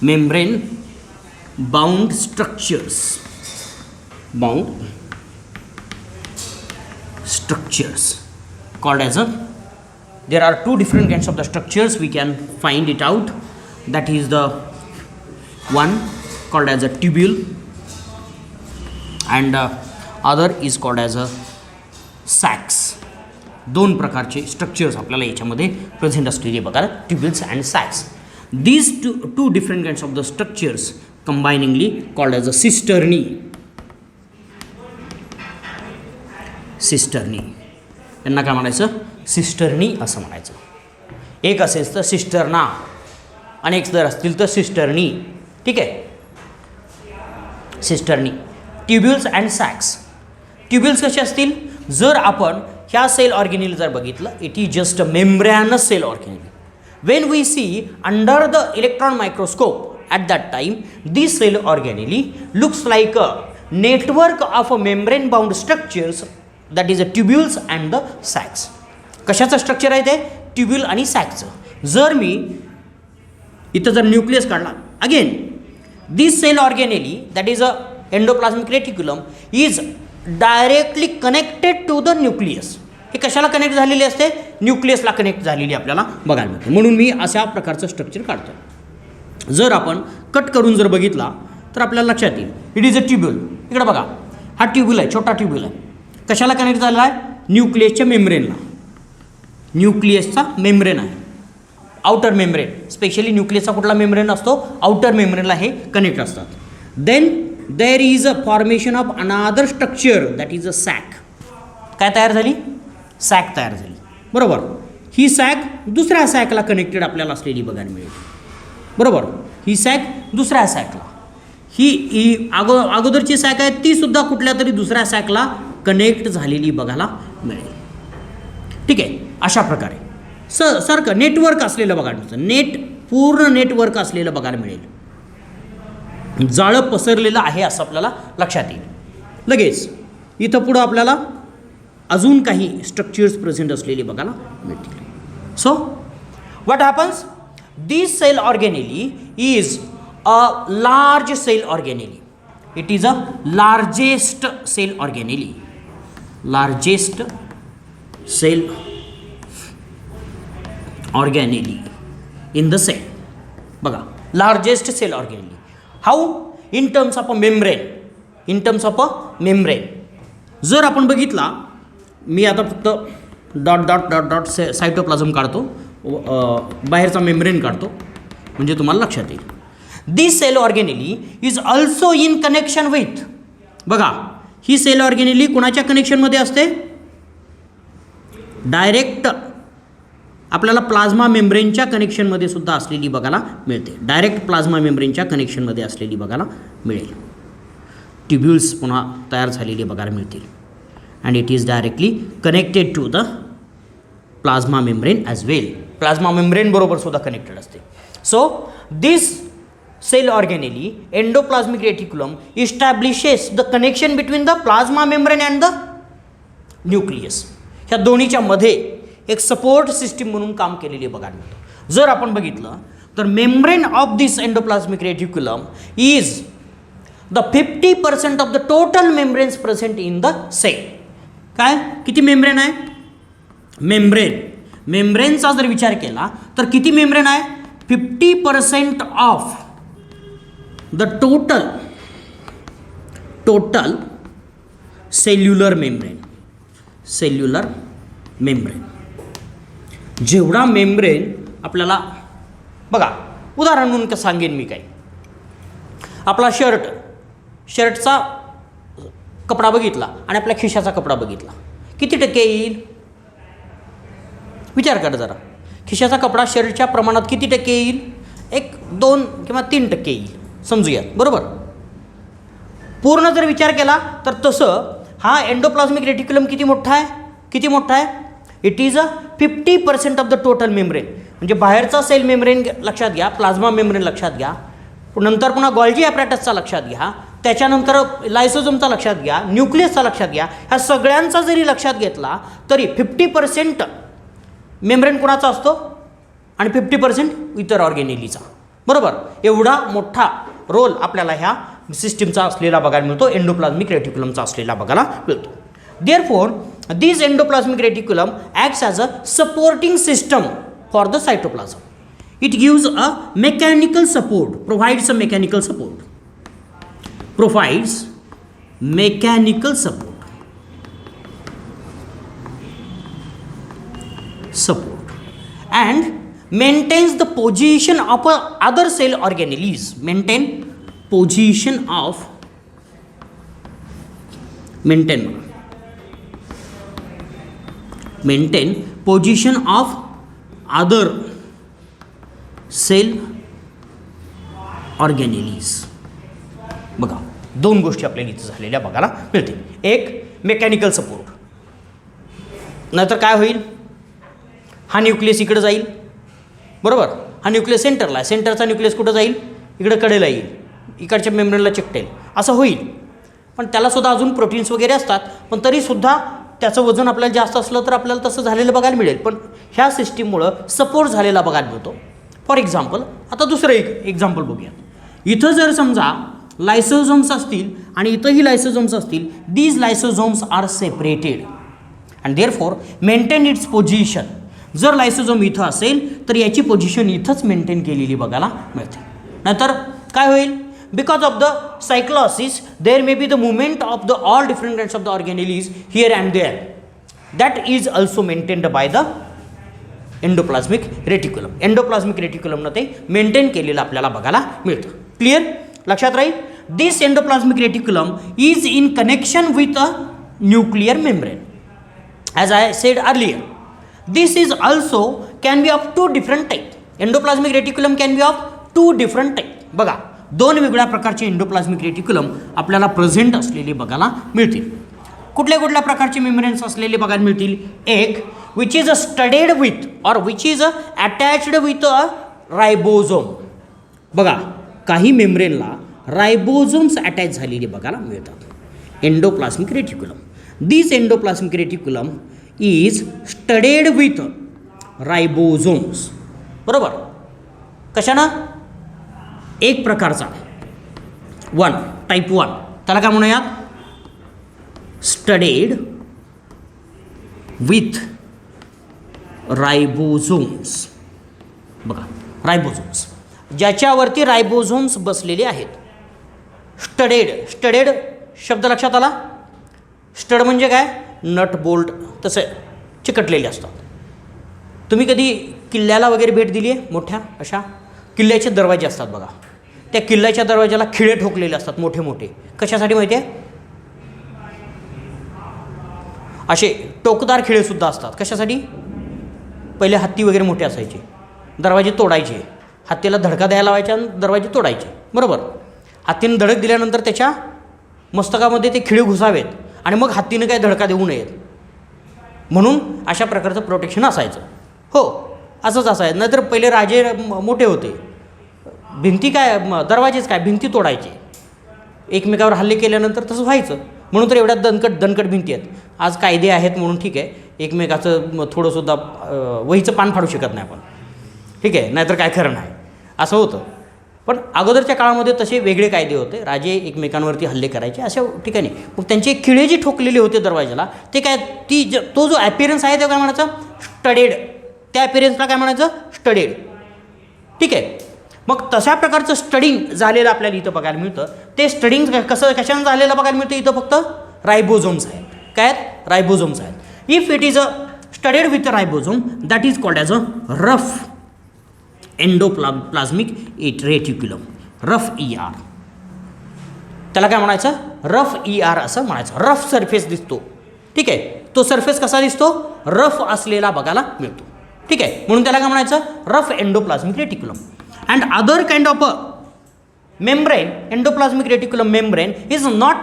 membrane bound structures called as a, there are two different kinds of the structures we can find it out. That is the one called as a tubule and other is called as a sacs. दोन प्रकारचे structures आपल्याला याच्यामध्ये present असलेले बघा, tubules and sacs. These two different kinds of the structures combiningly called as a cisternae. यांना काय म्हणायचं? Cisternae असं म्हणायचं. एक असेल तर सिस्टर्ना, अनेक जर असतील तर सिस्टर्नी. ठीक आहे, cisternae. Tubules and sacs. Tubules कसे असतील? जर आपण ह्या सेल ऑर्गेनेल जर बघितलं, it is just a membranous cell organelle. When we see under the electron microscope at that time, this cell organelle looks like a network of a membrane bound structures, that is a tubules and the sacs. कशाचं structure आहे ते? Tubule आणि सॅकचं. जर मी इथं जर nucleus काढला, again this cell organelle that is a endoplasmic reticulum is directly connected to the nucleus. हे कशाला कनेक्ट झालेले असते? न्यूक्लियसला कनेक्ट झालेली आपल्याला बघायला मिळते. म्हणून मी अशा प्रकारचं स्ट्रक्चर काढतो. जर आपण कट करून जर बघितला तर आपल्याला लक्षात येईल इट इज अ ट्यूब्यूल. इकडे बघा, हा ट्यूब्यूल आहे, छोटा ट्यूब्यूल आहे. कशाला कनेक्ट झालेला आहे? न्यूक्लियसच्या मेम्ब्रेनला. न्यूक्लियसचा मेम्ब्रेन आहे, आउटर मेम्ब्रेन. स्पेशली न्यूक्लियसचा कुठला मेम्ब्रेन असतो? आउटर मेम्ब्रेनला हे कनेक्ट असतात. Then there is a formation of another structure that is a sac. काय तयार झाली? सॅक तयार झाली. बरोबर. ही सॅक दुसऱ्या सॅकला कनेक्टेड आपल्याला असलेली बघायला मिळेल. बरोबर. ही सॅक दुसऱ्या सॅकला, ही अगोदरची सॅक आहे ती सुद्धा कुठल्या तरी दुसऱ्या सॅकला कनेक्ट झालेली बघायला मिळेल. ठीक आहे, अशा प्रकारे सारखं नेटवर्क असलेलं बघायला मिळतं. पूर्ण नेटवर्क असलेलं बघायला मिळेल. जाळं पसरलेलं आहे असं आपल्याला लक्षात येईल. लगेच इथं पुढं आपल्याला अजून काही स्ट्रक्चर्स प्रेझेंट असलेली बघायला मिळतील. So what happens? This cell organelle is a large cell organelle. It is a largest cell organelle. Largest cell organelle in the cell. बघा, largest cell organelle. How? In terms of a membrane. In terms of a membrane जर आपण बघितला, मी आता फक्त dot dot dot dot cytoplasm काढतो, बाहेरचा membrane काढतो, म्हणजे तुम्हाला लक्षात येईल. This cell organelle is also in connection with. बघा, ही सेल ऑर्गेनेली कोणाच्या कनेक्शनमध्ये असते? डायरेक्ट आपल्याला प्लाझ्मा मेम्ब्रेनच्या कनेक्शनमध्ये सुद्धा असलेली बघायला मिळते. डायरेक्ट प्लाझ्मा मेम्ब्रेनच्या कनेक्शनमध्ये असलेली बघायला मिळेल. ट्यूब्युल्स पुन्हा तयार झालेली बघायला मिळतील. and it is directly connected to the plasma membrane as well. Plasma membrane बरोबर सुद्धा connected असते. So this cell organelle endoplasmic reticulum establishes the connection between the plasma membrane and the nucleus. ह्या दोन्हीच्या मध्ये एक सपोर्ट सिस्टीम म्हणून काम केलेली बघायला मिळतं. जर आपण बघितलं तर membrane of this endoplasmic reticulum is the 50% of the total membranes present in the cell. काय? किती मेम्ब्रेन आहे? मेम्ब्रेनचा जर विचार केला तर किती मेम्ब्रेन आहे? 50% of the total cellular membrane जेवढा मेम्ब्रेन आपल्याला बघा, उदाहरण म्हणून का सांगेन मी काय, आपला शर्टचा कपडा बघितला आणि आपल्या खिशाचा कपडा बघितला, किती टक्के येईल विचार करा जरा. खिशाचा कपडा शर्टच्या प्रमाणात किती टक्के येईल, 1, 2 किंवा 3% येईल समजूयात, बरोबर. पूर्ण जर विचार केला तर तसं हा एंडोप्लाझ्मिक रेटिक्युलम किती मोठा आहे, it is 50% of the total membrane. म्हणजे बाहेरचा सेल मेम्ब्रेन लक्षात घ्या, प्लाझ्मा मेम्ब्रेन लक्षात घ्या, नंतर पुन्हा गोल्जी ॲपॅरेटसचा लक्षात घ्या, त्याच्यानंतर लायसोझोमचा लक्षात घ्या, न्यूक्लियसचा लक्षात घ्या. ह्या सगळ्यांचा जरी लक्षात घेतला तरी 50% मेम्ब्रेन कुणाचा असतो आणि 50% इतर ऑर्गेनेलीचा, बरोबर. एवढा मोठा रोल आपल्याला ह्या सिस्टीमचा असलेला बघायला मिळतो, एंडोप्लाझ्मिक रेटिक्युलमचा असलेला बघायला मिळतो. Therefore this endoplasmic reticulum acts as a supporting system for the cytoplasm. It gives a mechanical support, provides mechanical support and maintains the position of other cell organelles. Maintain position of other cell organelles. बघा, 2 गोष्टी आपल्याला इथं झालेल्या बघायला मिळतील. एक mechanical support, नाहीतर काय होईल, हा न्यूक्लियस इकडे जाईल, बरोबर. हा न्यूक्लियस सेंटरला आहे, सेंटरचा न्यूक्लियस कुठं जाईल, इकडे कडेला येईल, इकडच्या मेम्ब्रेनला चिकटेल, असं होईल. पण त्यालासुद्धा अजून प्रोटीन्स वगैरे असतात, पण तरीसुद्धा त्याचं वजन आपल्याला जास्त असलं तर आपल्याला तसं झालेलं बघायला मिळेल. पण ह्या सिस्टीममुळं सपोर्ट झालेला बघायला मिळतो. फॉर एक्झाम्पल, आता दुसरं एक एक्झाम्पल बघूया. इथं जर समजा लायसोझोम्स असतील आणि इथंही लायसोझोम्स असतील, these lysosomes are separated and therefore maintain its position. जर लायसोझोम इथं असेल तर याची पोझिशन इथंच मेंटेन केलेली बघायला मिळते. नंतर काय होईल, because of the cyclosis there may be the movement of the all different kinds of the organelles here and there, that is also maintained by the endoplasmic reticulum. Endoplasmic रेटिक्युलमनं ते maintain केलेलं आपल्याला बघायला मिळतं. क्लिअर, लक्षात राहील. This endoplasmic reticulum is in connection with a nuclear membrane. As I said earlier, this is also can be of 2 different type. Endoplasmic reticulum can be of 2 different type. बघा, 2 वेगळ्या प्रकारचे endoplasmic reticulum आपल्याला present असलेले बघायला मिळतील. कुठल्या प्रकारचे membranes असलेले बघायला मिळतील. एक, विच इज स्टडेड विथ और which is attached with a ribosome. बघा, काही मेम्ब्रेनला रायबोझोम्स अटॅच झालेले बघायला मिळतात. Endoplasmic reticulum, this endoplasmic reticulum is studded with ribosomes, बरोबर. कशानं, एक प्रकारचा टाईप 1, त्याला काय म्हणूयात, स्टडेड विथ रायबोझोम्स. बघा, रायबोझोम्स ज्याच्यावरती रायबोझोम्स बसलेले आहेत. स्टडेड शब्द लक्षात आला. स्टड म्हणजे काय, नट बोल्ट तसे चिकटलेले असतात. तुम्ही कधी किल्ल्याला वगैरे भेट दिली आहे, मोठ्या अशा किल्ल्याचे दरवाजे असतात बघा, त्या किल्ल्याच्या दरवाजाला खिळे ठोकलेले असतात मोठे मोठे. कशासाठी माहिती आहे, असे टोकदार खिळेसुद्धा असतात. कशासाठी, पहिले हत्ती वगैरे मोठे असायचे, दरवाजे तोडायचे, हत्तीला धडका द्यायला लावायचे आणि दरवाजे तोडायचे, बरोबर. हत्तीनं धडक दिल्यानंतर त्याच्या मस्तकामध्ये ते खिळे घुसावेत आणि मग हत्तीनं काय धडका देऊ नयेत म्हणून अशा प्रकारचं प्रोटेक्शन असायचं. हो, असंच असायचं. नाहीतर पहिले राजे मोठे होते, भिंती काय, दरवाजेच काय, भिंती तोडायचे. एकमेकावर हल्ले केल्यानंतर तसं व्हायचं. म्हणून तर एवढ्या दणकट भिंती आहेत. आज कायदे आहेत म्हणून ठीक आहे, एकमेकाचं थोडंसुद्धा वहीचं पान फाडू शकत नाही आपण, ठीक आहे, नाहीतर काय खरं नाही, असं होतं. पण अगोदरच्या काळामध्ये तसे वेगळे कायदे होते, राजे एकमेकांवरती हल्ले करायचे अशा ठिकाणी. मग त्यांचे खिळे जे ठोकलेले होते दरवाजाला, ते काय, तो जो ॲपियरन्स आहे ते काय म्हणायचं, स्टडेड. त्या ॲपियरन्सला काय म्हणायचं, स्टडेड, ठीक आहे. मग तशा प्रकारचं स्टडिंग झालेलं आपल्याला इथं बघायला मिळतं. ते स्टडिंग कशानं झालेलं बघायला मिळतं इथं फक्त रायबोझोम्स आहेत. काय आहेत? रायबोझोम्स आहेत. If it is a studded with ribosome that is called as a rough endoplasmic reticulum. Rough ER, त्याला काय म्हणायचं? रफ ER असं म्हणायचं. रफ सरफेस दिसतो. ठीक आहे, तो सरफेस कसा दिसतो? रफ असलेला बघायला मिळतो. ठीक आहे, म्हणून त्याला काय म्हणायचं? Rough endoplasmic reticulum. And other kind of a membrane, endoplasmic reticulum membrane is not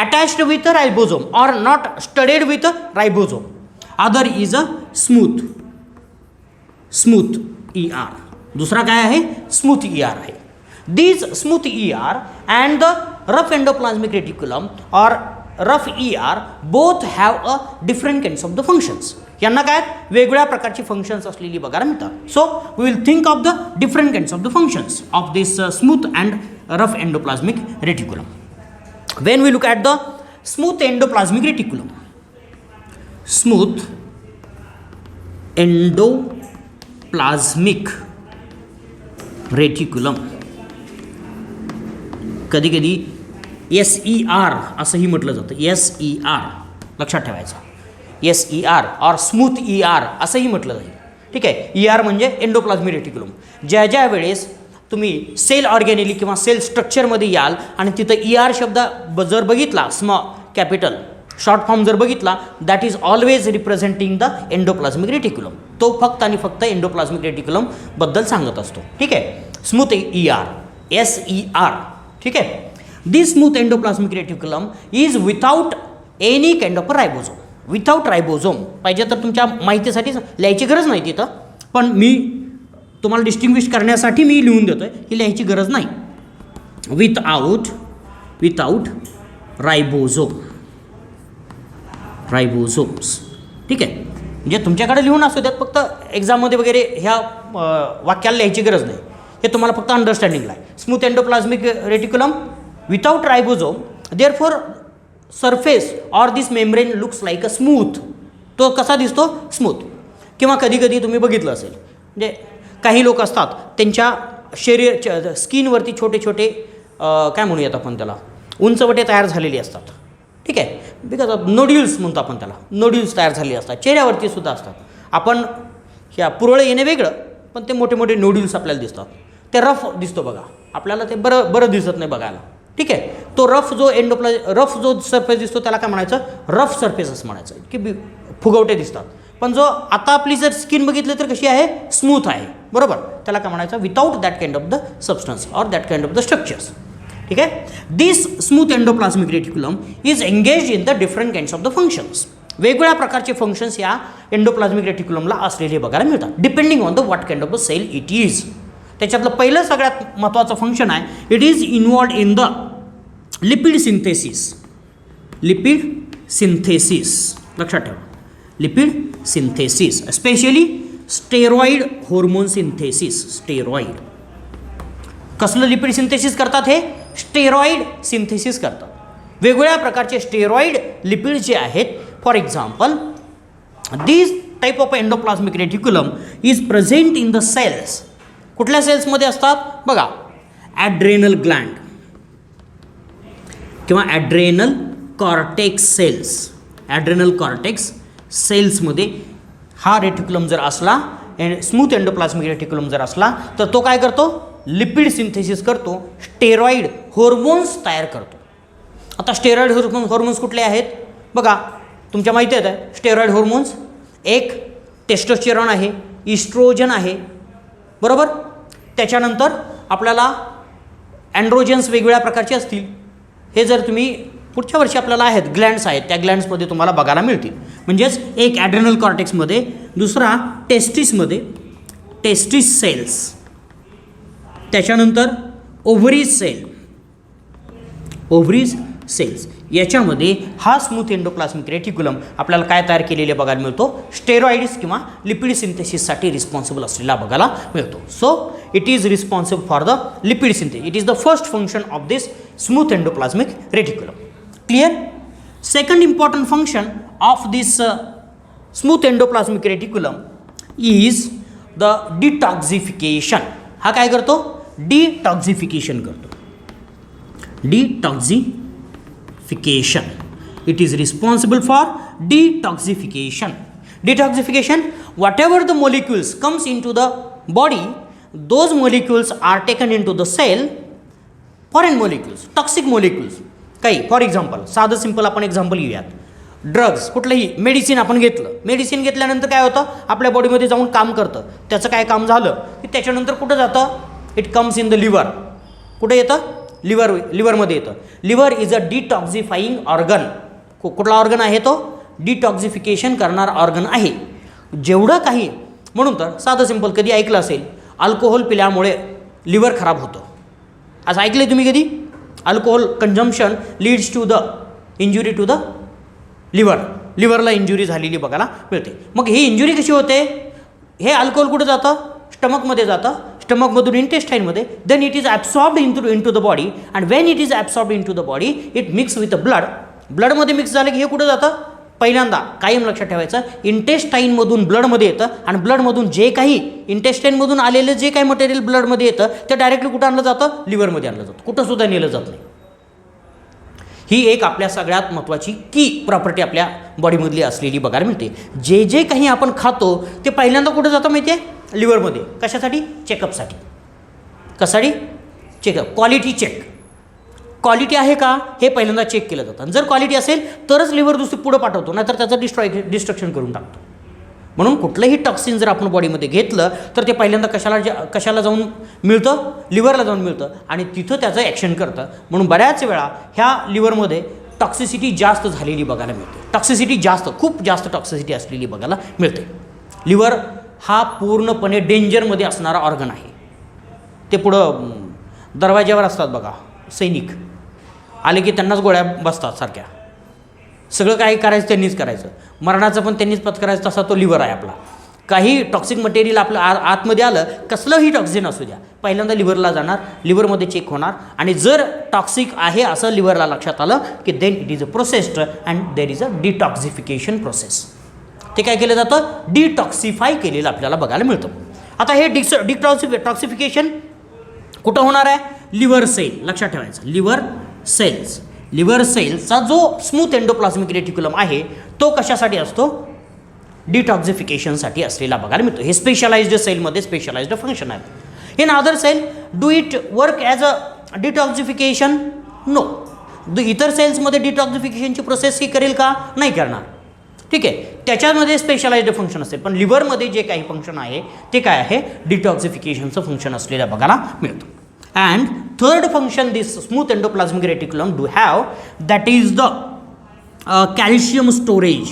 attached with a ribosome or not studded with a ribosome. Other is a smooth ER. दूसरा काय आहे? स्मूथ ER आहे. These smooth ER and the rough endoplasmic reticulum or rough ER both have a different kinds of the functions. यांना काय वेगवेगळ्या प्रकारची functions असलेली बघायला मिळतात. So we will think of the different kinds of the functions of this smooth and rough endoplasmic reticulum. When we look at the smooth endoplasmic reticulum, smooth endoplasmic reticulum, कधी कधी SER असंही म्हटलं जातं. SER लक्षात ठेवायचं. SER और smooth ER असंही म्हटलं जाईल. ठीक आहे, ER म्हणजे एंडोप्लाझ्मिक रेटिक्युलम. ज्या ज्या वेळेस तुम्ही सेल ऑर्गॅनिली किंवा सेल स्ट्रक्चरमध्ये याल आणि तिथं ER शब्द जर बघितला, स्मॉल कॅपिटल शॉर्ट फॉर्म जर बघितला, that is always representing the endoplasmic reticulum. तो फक्त आणि फक्त एंडोप्लाझ्मिक रेटिक्युलम बद्दल सांगत असतो. ठीक आहे, स्मूथ ER SER. ठीक आहे, this smooth endoplasmic reticulum is without any kind of ribosome. Without ribosome पाहिजे तर तुमच्या माहितीसाठी लिहायची गरज नाही तिथं, पण मी तुम्हाला डिस्टिंग्विश करण्यासाठी मी लिहून देतो आहे की लिहायची गरज नाही. Without ribosomes. ठीक आहे, म्हणजे तुमच्याकडे लिहून असू द्यात, फक्त एक्झाममध्ये वगैरे ह्या वाक्याला लिहायची गरज नाही. हे तुम्हाला फक्त अंडरस्टँडिंगला आहे. Smooth endoplasmic reticulum without ribosome, therefore surface or this membrane looks like a smooth. तो कसा दिसतो? स्मूथ. किंवा कधी कधी तुम्ही बघितलं असेल, म्हणजे काही लोक असतात त्यांच्या शरीर स्किनवरती छोटे छोटे काय म्हणूयात आपण त्याला, उंचवटे तयार झालेली असतात. ठीक आहे, बिकॉज ऑफ नोड्युल्स म्हणतो आपण त्याला. नोड्युल्स तयार झालेले असतात, चेहऱ्यावरती सुद्धा असतात. आपण ह्या पुरळ येणे वेगळं, पण ते मोठे मोठे नोड्युल्स आपल्याला दिसतात. ते रफ दिसतो बघा आपल्याला, ते बरं दिसत नाही बघायला. ठीक आहे, तो रफ जो सरफेस दिसतो त्याला काय म्हणायचं? रफ सरफेस असं म्हणायचं, की फुगवटे दिसतात. पण जो आता आपली जर स्किन बघितली तर कशी आहे? स्मूथ आहे. बरोबर, त्याला काय म्हणायचं? Without that kind of the substance और that kind of the structures. ठीक आहे, this smooth endoplasmic reticulum is engage in the different kinds of the functions. वेगवेगळ्या प्रकारचे फंक्शन्स या एंडोप्लाझ्मिक रेटिक्युलमला असलेले बघायला मिळतात, depending on the what kind of the cell it is. त्याच्यातलं पहिलं सगळ्यात महत्त्वाचं फंक्शन आहे, it is involved in the lipid synthesis. लक्षात ठेवा, lipid synthesis, especially steroid hormone synthesis. Steroid कसलं लिपिड सिंथेसिस करतात? हे स्टेरॉइड सिंथेसिस करतात. वेगवेगळ्या प्रकारचे स्टेरॉइड लिपिड जे आहेत, for example this type of endoplasmic reticulum is present in the cells. कुठल्या सेल्समध्ये असतात? बघा, ॲड्रेनल ग्लँड किंवा adrenal cortex cells. Adrenal cortex सेल्समध्ये हा रेटिक्युलम जर असला, स्मूथ एंडोप्लाझ्मिक रेटिक्युलम जर असला, तर तो काय करतो? लिपिड सिंथेसिस करतो, स्टेरॉइड हॉर्मोन्स तयार करतो. आता स्टेरॉइड हॉर्मोन्स कुठले आहेत? बघा, तुमच्या माहिती आहे स्टेरॉइड हॉर्मोन्स. एक टेस्टोस्टेरॉन आहे, इस्ट्रोजन आहे. बरोबर, त्याच्यानंतर आपल्याला अँड्रोजन्स वेगवेगळ्या प्रकारचे असतील. हे जर तुम्ही पुढच्या वर्षी आपल्याला आहेत ग्लँड्स आहेत, त्या ग्लँड्समध्ये तुम्हाला बघायला मिळतील. म्हणजेच एक ॲड्रेनल कॉर्टेक्समध्ये, दुसरा टेस्टिसमध्ये, टेस्टिस सेल्स, त्याच्यानंतर ओव्हरीज सेल्स. याच्यामध्ये हा स्मूथ एंडोप्लाझ्मिक रेटिक्युलम आपल्याला काय तयार केलेले बघायला मिळतो? स्टेरॉइड्स किंवा लिपिड सिंथेसिससाठी रिस्पॉन्सिबल असलेला बघायला मिळतो. So it is responsible for the lipid synthesis. It is the first function of this smooth endoplasmic reticulum. Clear? Second important function of this smooth endoplasmic reticulum is the detoxification. हा काय करतो, detoxification करतो. Detoxification, it is responsible for detoxification. Detoxification, whatever the molecules comes into the body, those molecules are taken into the cell, foreign molecules, toxic molecules. काही for example, साधं simple आपण example घेऊयात. Drugs, कुठलंही medicine आपण घेतलं, medicine घेतल्यानंतर काय होतं, आपल्या बॉडीमध्ये जाऊन काम करतं. त्याचं काय काम झालं की त्याच्यानंतर कुठं जातं, it comes in the liver. कुठे येतं, लिव्हरमध्ये येतं. Liver is a detoxifying organ. कुठला ऑर्गन आहे तो, डिटॉक्सिफिकेशन करणारा ऑर्गन आहे. जेवढं काही, म्हणून तर साधं सिंपल कधी ऐकलं असेल, अल्कोहोल पिल्यामुळे लिव्हर खराब होतं. असं ऐकलं तुम्ही कधी, alcohol consumption leads to the injury to the liver, लिव्हरला इंजुरी झालेली बघायला मिळते. मग ही इंजुरी कशी होते, हे अल्कोहोल कुठं जातं, स्टमकमध्ये जातं, स्टमकमधून इंटेस्टाईनमध्ये, then it is absorbed into the body, and when it is absorbed into the body it mix with blood. ब्लडमध्ये मिक्स झालं की हे कुठं जातं, पहिल्यांदा कायम लक्षात ठेवायचं, इंटेस्टाईनमधून ब्लडमध्ये येतं, आणि ब्लडमधून जे काही इंटेस्टाईनमधून आलेलं जे काही मटेरियल ब्लडमध्ये येतं ते डायरेक्टली कुठं आणलं जातं, लिव्हरमध्ये आणलं जातं, कुठंसुद्धा नेलं जात नाही. ही एक आपल्या सगळ्यात महत्त्वाची की प्रॉपर्टी आपल्या बॉडीमधली असलेली बघायला मिळते. जे जे काही आपण खातो ते पहिल्यांदा कुठं जातं माहिती आहे, लिव्हरमध्ये. कशासाठी, चेकअपसाठी. कशासाठी, चेकअप, क्वालिटी चेक. क्वालिटी आहे का हे पहिल्यांदा चेक केलं जातं. जर क्वालिटी असेल तरच लिव्हर दुसरी पुढं पाठवतो, नाहीतर त्याचं डिस्ट्रक्शन करून टाकतो. म्हणून कुठलंही टॉक्सिन जर आपण बॉडीमध्ये घेतलं तर ते पहिल्यांदा कशाला जाऊन मिळतं, लिव्हरला जाऊन मिळतं, आणि तिथं त्याचं ॲक्शन करतं. म्हणून बऱ्याच वेळा ह्या लिव्हरमध्ये टॉक्सिसिटी जास्त झालेली बघायला मिळते. टॉक्सिसिटी जास्त, खूप जास्त टॉक्सिसिटी असलेली बघायला मिळते. लिव्हर हा पूर्णपणे डेंजरमध्ये असणारा ऑर्गन आहे. ते पुढं दरवाज्यावर असतात बघा, सैनिक आले की त्यांनाच गोळ्या बसतात सारख्या. सगळं काही करायचं त्यांनीच करायचं, मरणाचं पण त्यांनीच पत्करायचं, तसा तो लिव्हर आहे आपला. काही टॉक्सिक मटेरियल आपलं आतमध्ये आलं, कसलंही टॉक्सिन असू द्या, पहिल्यांदा लिव्हरला जाणार, लिव्हरमध्ये चेक होणार, आणि जर टॉक्सिक आहे असं लिव्हरला लक्षात आलं की then it is a processed and there is a detoxification process. ते काय केलं जातं, डिटॉक्सिफाय केलेलं आपल्याला बघायला मिळतं. आता हे डिटॉक्सिफिकेशन कुठं होणार आहे, लिव्हर सेल. लक्षात ठेवायचं, लिव्हर सेल्स. लिव्हर सेल्सचा जो स्मूथ एंडोप्लाझ्मिक रेटिक्युलम आहे तो कशासाठी असतो, डिटॉक्सिफिकेशनसाठी असलेला बघायला मिळतो. हे स्पेशलाइज्ड सेलमध्ये स्पेशलाइज्ड फंक्शन आहे. In other cell do it work as a detoxification, no. इतर सेल्समध्ये डिटॉक्सिफिकेशनची प्रोसेस ही करेल का, नाही करणार. ठीक आहे, त्याच्यामध्ये स्पेशलाइज्ड फंक्शन असेल, पण लिव्हरमध्ये जे काही फंक्शन आहे ते काय आहे, डिटॉक्सिफिकेशनचं फंक्शन असलेलं बघायला मिळतं. And third function this smooth endoplasmic reticulum do have, that is the calcium storage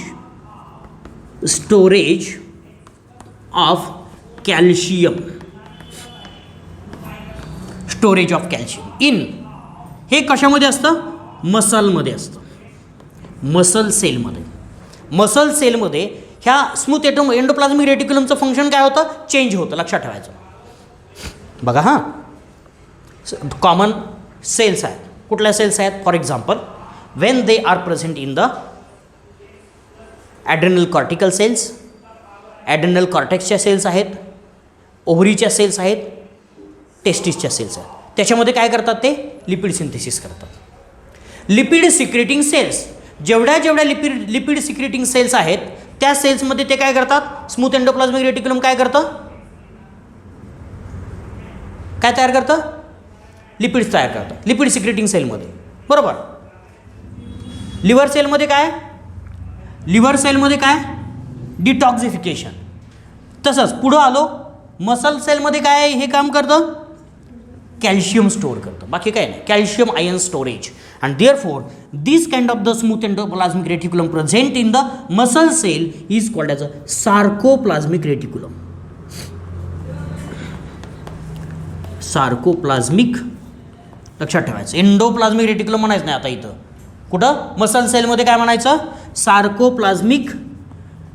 of calcium. Storage of calcium in, हे कशामध्ये असतं, मसलमध्ये असतं, मसल सेलमध्ये. मसल सेलमध्ये ह्या स्मूथ एंडोप्लाझ्मिक रेटिक्युलमचं फंक्शन काय होतं, चेंज होतं. लक्षात ठेवायचं बघा. हां, कॉमन सेल्स आहेत. कुठल्या सेल्स आहेत, for example when they are present in the adrenal cortical cells, adrenal कॉर्टेक्सच्या सेल्स आहेत, ओव्हरीच्या सेल्स आहेत, टेस्टिसच्या सेल्स आहेत. त्याच्यामध्ये काय करतात, ते लिपिड सिंथेसिस करतात. लिपिड सिक्रेटिंग सेल्स, जेवढ्या लिपिड सिक्रेटिंग सेल्स आहेत त्या सेल्समध्ये ते काय करतात, स्मूथ एंडोप्लाझ्मिक रेटिक्युलम काय करतं, काय तयार करतं, लिपिड्स तयार करतात. लिपिड सिक्रेटिंग सेलमध्ये, बरोबर. लिव्हर सेलमध्ये काय, लिव्हर सेलमध्ये काय, डिटॉक्सिफिकेशन. तसंच पुढं आलो, मसल सेलमध्ये काय हे काम करतं, कॅल्शियम स्टोअर करतं, बाकी काय नाही, calcium ion storage. And therefore this kind of the smooth endoplasmic reticulum present in the muscle cell is called as a sarcoplasmic reticulum. Sarcoplasmic, लक्षात ठेवायचं. एंडोप्लाझ्मिक रेटिक्युलम म्हणायचं नाही आता इथं, कुठं, मसल सेलमध्ये काय म्हणायचं, सार्कोप्लाझ्मिक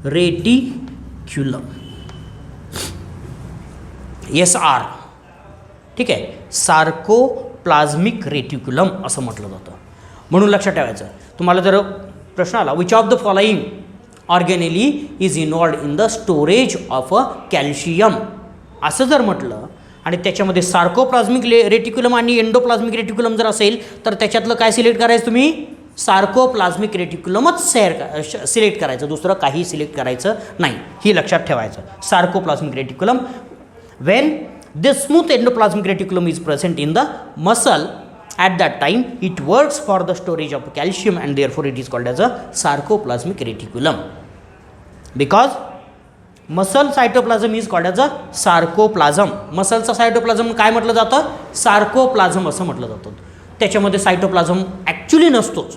रेटिक्युलम, SR. ठीक आहे, सार्कोप्लाझ्मिक रेटिक्युलम असं म्हटलं जातं. म्हणून लक्षात ठेवायचं. तुम्हाला जर प्रश्न आला, which of the following organelle is involved in the storage of a calcium, असं जर म्हटलं आणि त्याच्यामध्ये सार्कोप्लाझ्मिक रेटिक्युलम आणि एंडोप्लाझ्मिक रेटिक्युलम जर असेल तर त्याच्यातलं काय सिलेक्ट करायचं तुम्ही, सार्कोप्लाझ्मिक रेटिक्युलमच सिलेक्ट करायचं, दुसरं काही सिलेक्ट करायचं नाही, ही लक्षात ठेवायचं. Sarcoplasmic reticulum, when this smooth endoplasmic reticulum is present in the muscle at that time it works for the storage of calcium and therefore it is called as a sarcoplasmic reticulum, because muscle cytoplasm is called as a sarcoplasm. मसलचा cytoplasm काय म्हटलं जातं, सार्कोप्लाझम असं म्हटलं जातं. त्याच्यामध्ये cytoplasm actually नसतोच,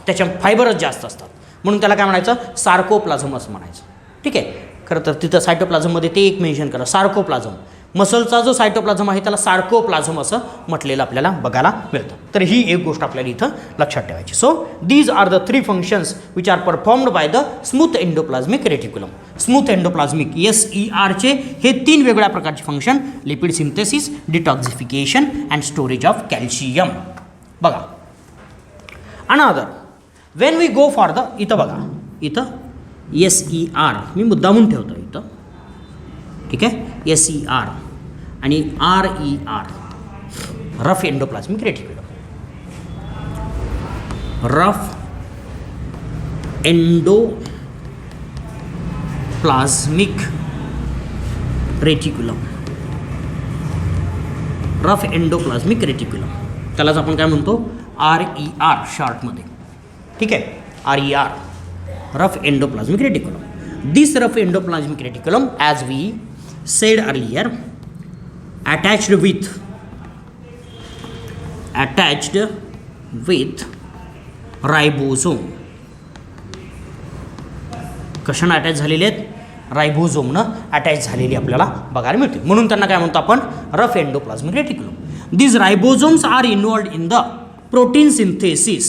त्याच्या फायबरच जास्त असतात, म्हणून त्याला काय म्हणायचं, सार्कोप्लाझम असं म्हणायचं. ठीक आहे, खरं तर तिथं सायटोप्लाझममध्ये ते एक मेन्शन करा, सार्कोप्लाझम. मसलचा जो सायटोप्लाझम आहे त्याला सार्कोप्लाझम असं म्हटलेलं आपल्याला बघायला मिळतं. तर ही एक गोष्ट आपल्याला इथं लक्षात ठेवायची. So these are the 3 functions which are performed by the smooth endoplasmic reticulum. Smooth endoplasmic SERचे हे 3 वेगळ्या प्रकारचे function, lipid synthesis, detoxification and storage of calcium. बघा another when we go for the, इथं बघा इथं SER मी मुद्दामून ठेवतो इथं, ठीक आहे, SER आणि RER, rough endoplasmic reticulum. Rough endoplasmic reticulum, rough endoplasmic reticulum, त्यालाच आपण काय म्हणतो, RER शॉर्टमध्ये. ठीक आहे, RER, rough endoplasmic reticulum. This rough endoplasmic reticulum, as we said earlier, attached with ribosome. कशानं अटॅच झालेले आहेत, रायबोझोमनं अटॅच झालेली आपल्याला बघायला मिळते, म्हणून त्यांना काय म्हणतो आपण, rough endoplasmic reticulum. These ribosomes are involved in the protein synthesis.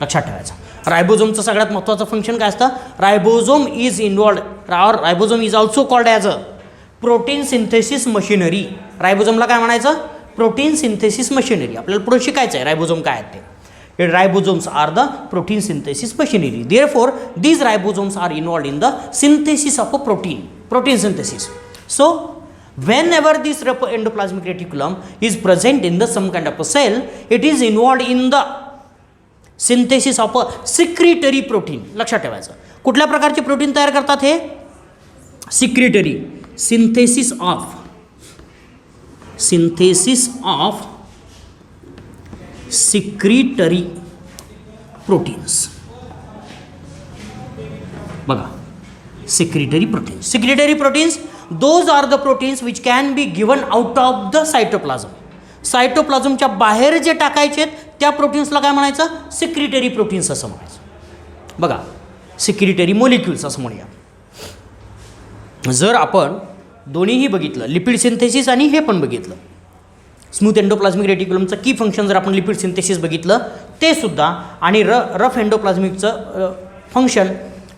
लक्षात ठेवायचं. रायबोझोमचं सगळ्यात महत्त्वाचं फंक्शन काय असतं, ribosome is involved, ribosome is also called as a protein synthesis machinery. रायबोझोमला काय म्हणायचं, प्रोटीन सिंथेसिस मशिनरी. आपल्याला पुढे शिकायचं आहे रायबोझोम काय आहेत ते. Ribosomes are the protein synthesis machinery. Therefore these ribosomes are involved in the synthesis of a protein synthesis. So whenever this endoplasmic reticulum is present in the some kind of a cell, it is involved in the synthesis of a secretory protein. लक्षात ठेवायचं. कुठल्या प्रकारचे protein तयार करतात हे, secretory, synthesis of secretory proteins. बघा, secretory proteins, those are the proteins which can be given out of the cytoplasm. सायटोप्लाझमच्या बाहेर जे टाकायचे आहेत त्या प्रोटीन्सला काय म्हणायचं, सिक्रेटरी प्रोटीन्स असं म्हणायचं. बघा, सिक्रेटरी मोलिक्युल्स असं म्हणूया. जर आपण दोन्हीही बघितलं, लिपिड सिंथेसिस आणि हे पण बघितलं, स्मूथ एंडोप्लाझ्मिक रेटिक्युलमचं की फंक्शन जर आपण लिपिड सिंथेसिस बघितलं ते सुद्धा, आणि रफ एंडोप्लाझ्मिकचं फंक्शन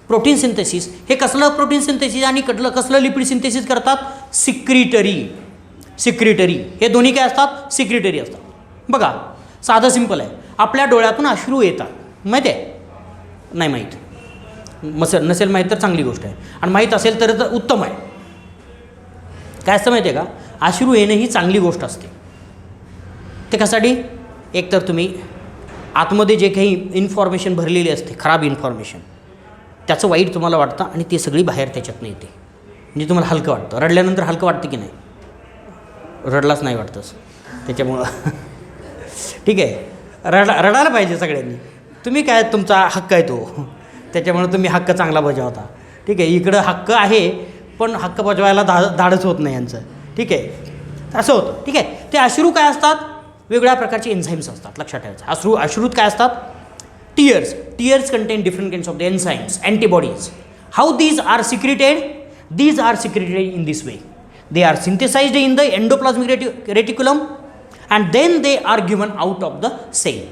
प्रोटीन सिंथेसिस, हे कसलं प्रोटीन सिंथेसिस आणि कसलं लिपिड सिंथेसिस करतात, सिक्रेटरी. हे दोन्ही काय असतात, सिक्रेटरी असतात. बघा साधं सिंपल आहे, आपल्या डोळ्यातून अश्रू येतात, माहिती आहे, नाही माहीत नसेल माहीत तर चांगली गोष्ट आहे, आणि माहीत असेल तर उत्तम आहे. काय असतं माहिती आहे का, अश्रू येणं ही चांगली गोष्ट असते. ते कशासाठी, एकतर तुम्ही आतमध्ये जे काही इन्फॉर्मेशन भरलेली असते, खराब इन्फॉर्मेशन, त्याचं वाईट तुम्हाला वाटतं आणि ते सगळी बाहेर त्याच्यातनं येते, म्हणजे तुम्हाला हलकं वाटतं. रडल्यानंतर हलकं वाटतं की नाही, रडलाच नाही वाटतंच, त्याच्यामुळं ठीक आहे, रडायला पाहिजे सगळ्यांनी. तुम्ही काय, तुमचा हक्क आहे तो, त्याच्यामुळे तुम्ही हक्क चांगला बजावता. ठीक आहे, इकडं हक्क आहे पण हक्क बजवायला धाडच होत नाही यांचं. ठीक आहे, असं होतं. ठीक आहे, ते अश्रू काय असतात, वेगळ्या प्रकारचे एन्झाईम्स असतात, लक्षात ठेवायचं. अश्रूत काय असतात, tears contain different kinds of the enzymes, antibodies. How these are secreted in this way. They are synthesized in the endoplasmic reticulum and then they are given out of the cell.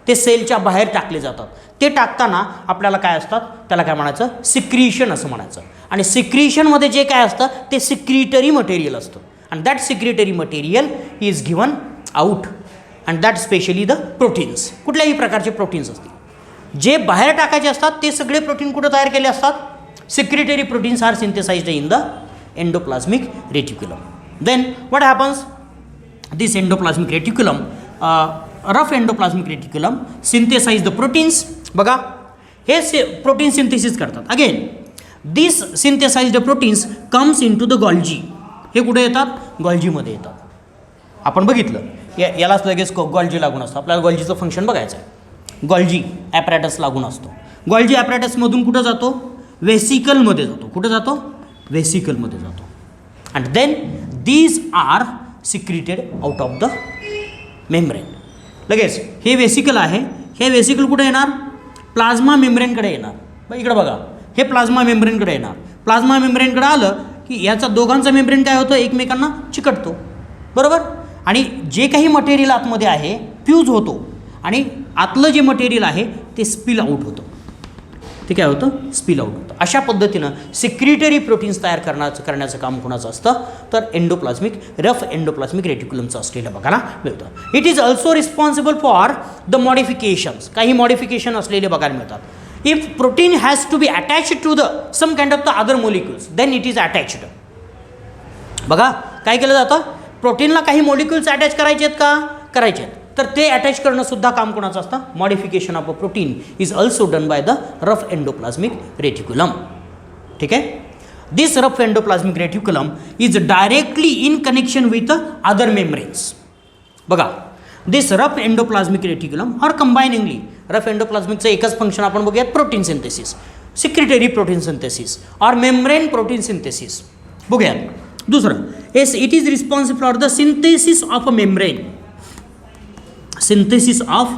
ते सेलच्या बाहेर टाकले जातात. ते टाकताना आपल्याला काय असतात, त्याला काय म्हणायचं, सिक्रीशन असं म्हणायचं. आणि सिक्रीशनमध्ये जे काय असतं ते सिक्रेटरी मटेरियल असतं, and that secretory material is given out, and that specially the proteins. कुठल्याही प्रकारचे प्रोटीन्स असतील जे बाहेर टाकायचे असतात ते सगळे प्रोटीन कुठं तयार केले असतात, Secretory proteins are synthesized in the endoplasmic reticulum. Then what happens? This endoplasmic reticulum, rough endoplasmic reticulum synthesize the proteins. बघा हे प्रोटीन सिंथेसिस करतात. Again this synthesised proteins comes into the Golgi. हे कुठे येतात? गॉल्जीमध्ये येतात. आपण बघितलं यालाच लगेच गॉल्जी लागून असतो. आपल्याला गॉल्जीचं फंक्शन बघायचं आहे. गॉल्जी ॲपॅरेटस लागून असतो. गॉल्जी ॲपॅरेटसमधून कुठं जातो? वेसिकलमध्ये जातो. कुठं जातो? वेसिकलमध्ये जातो. And then these are secreted out of the membrane. लगेच हे वेसिकल आहे. हे वेसिकल कुठे येणार? प्लाझ्मा मेम्ब्रेनकडे येणार. इकडं बघा हे प्लाझ्मा मेम्ब्रेनकडे येणार. प्लाझ्मा मेम्ब्रेनकडे आलं की याचा दोघांचा मेम्ब्रेन काय होतं? एकमेकांना चिकटतो. बरोबर. आणि जे काही मटेरियल आतमध्ये आहे फ्यूज होतो आणि आतलं जे मटेरियल आहे ते स्पिल आउट होतं. ते काय होतं? स्पिल आउट होतं. अशा पद्धतीनं सिक्रेटरी प्रोटीन्स तयार करण्याचं काम कोणाचं असतं? तर रफ एंडोप्लाझ्मिक रेटिक्युलमचं असलेलं बघायला मिळतं. It is also responsible for the modifications. काही मॉडिफिकेशन असलेले बघायला मिळतात. If protein has to be attached to the some kind of the other molecules then it is attached. बघा काय केलं जातं? प्रोटीनला काही मॉलिक्युल्स अटॅच करायचे आहेत का? करायचे आहेत. तर ते अटॅच करणं सुद्धा काम कोणाचं असतं? Modification of a protein is also done by the rough endoplasmic reticulum. ठीक आहे. This rough endoplasmic reticulum is directly in connection with other membranes. बघा this rough endoplasmic reticulum or combiningly rough एंडोप्लाझ्मिकचं एकच फंक्शन आपण बघूयात. Protein synthesis, secretory protein synthesis or membrane protein synthesis. बघूयात. दुसरं yes it is responsible for the synthesis of a membrane. Synthesis of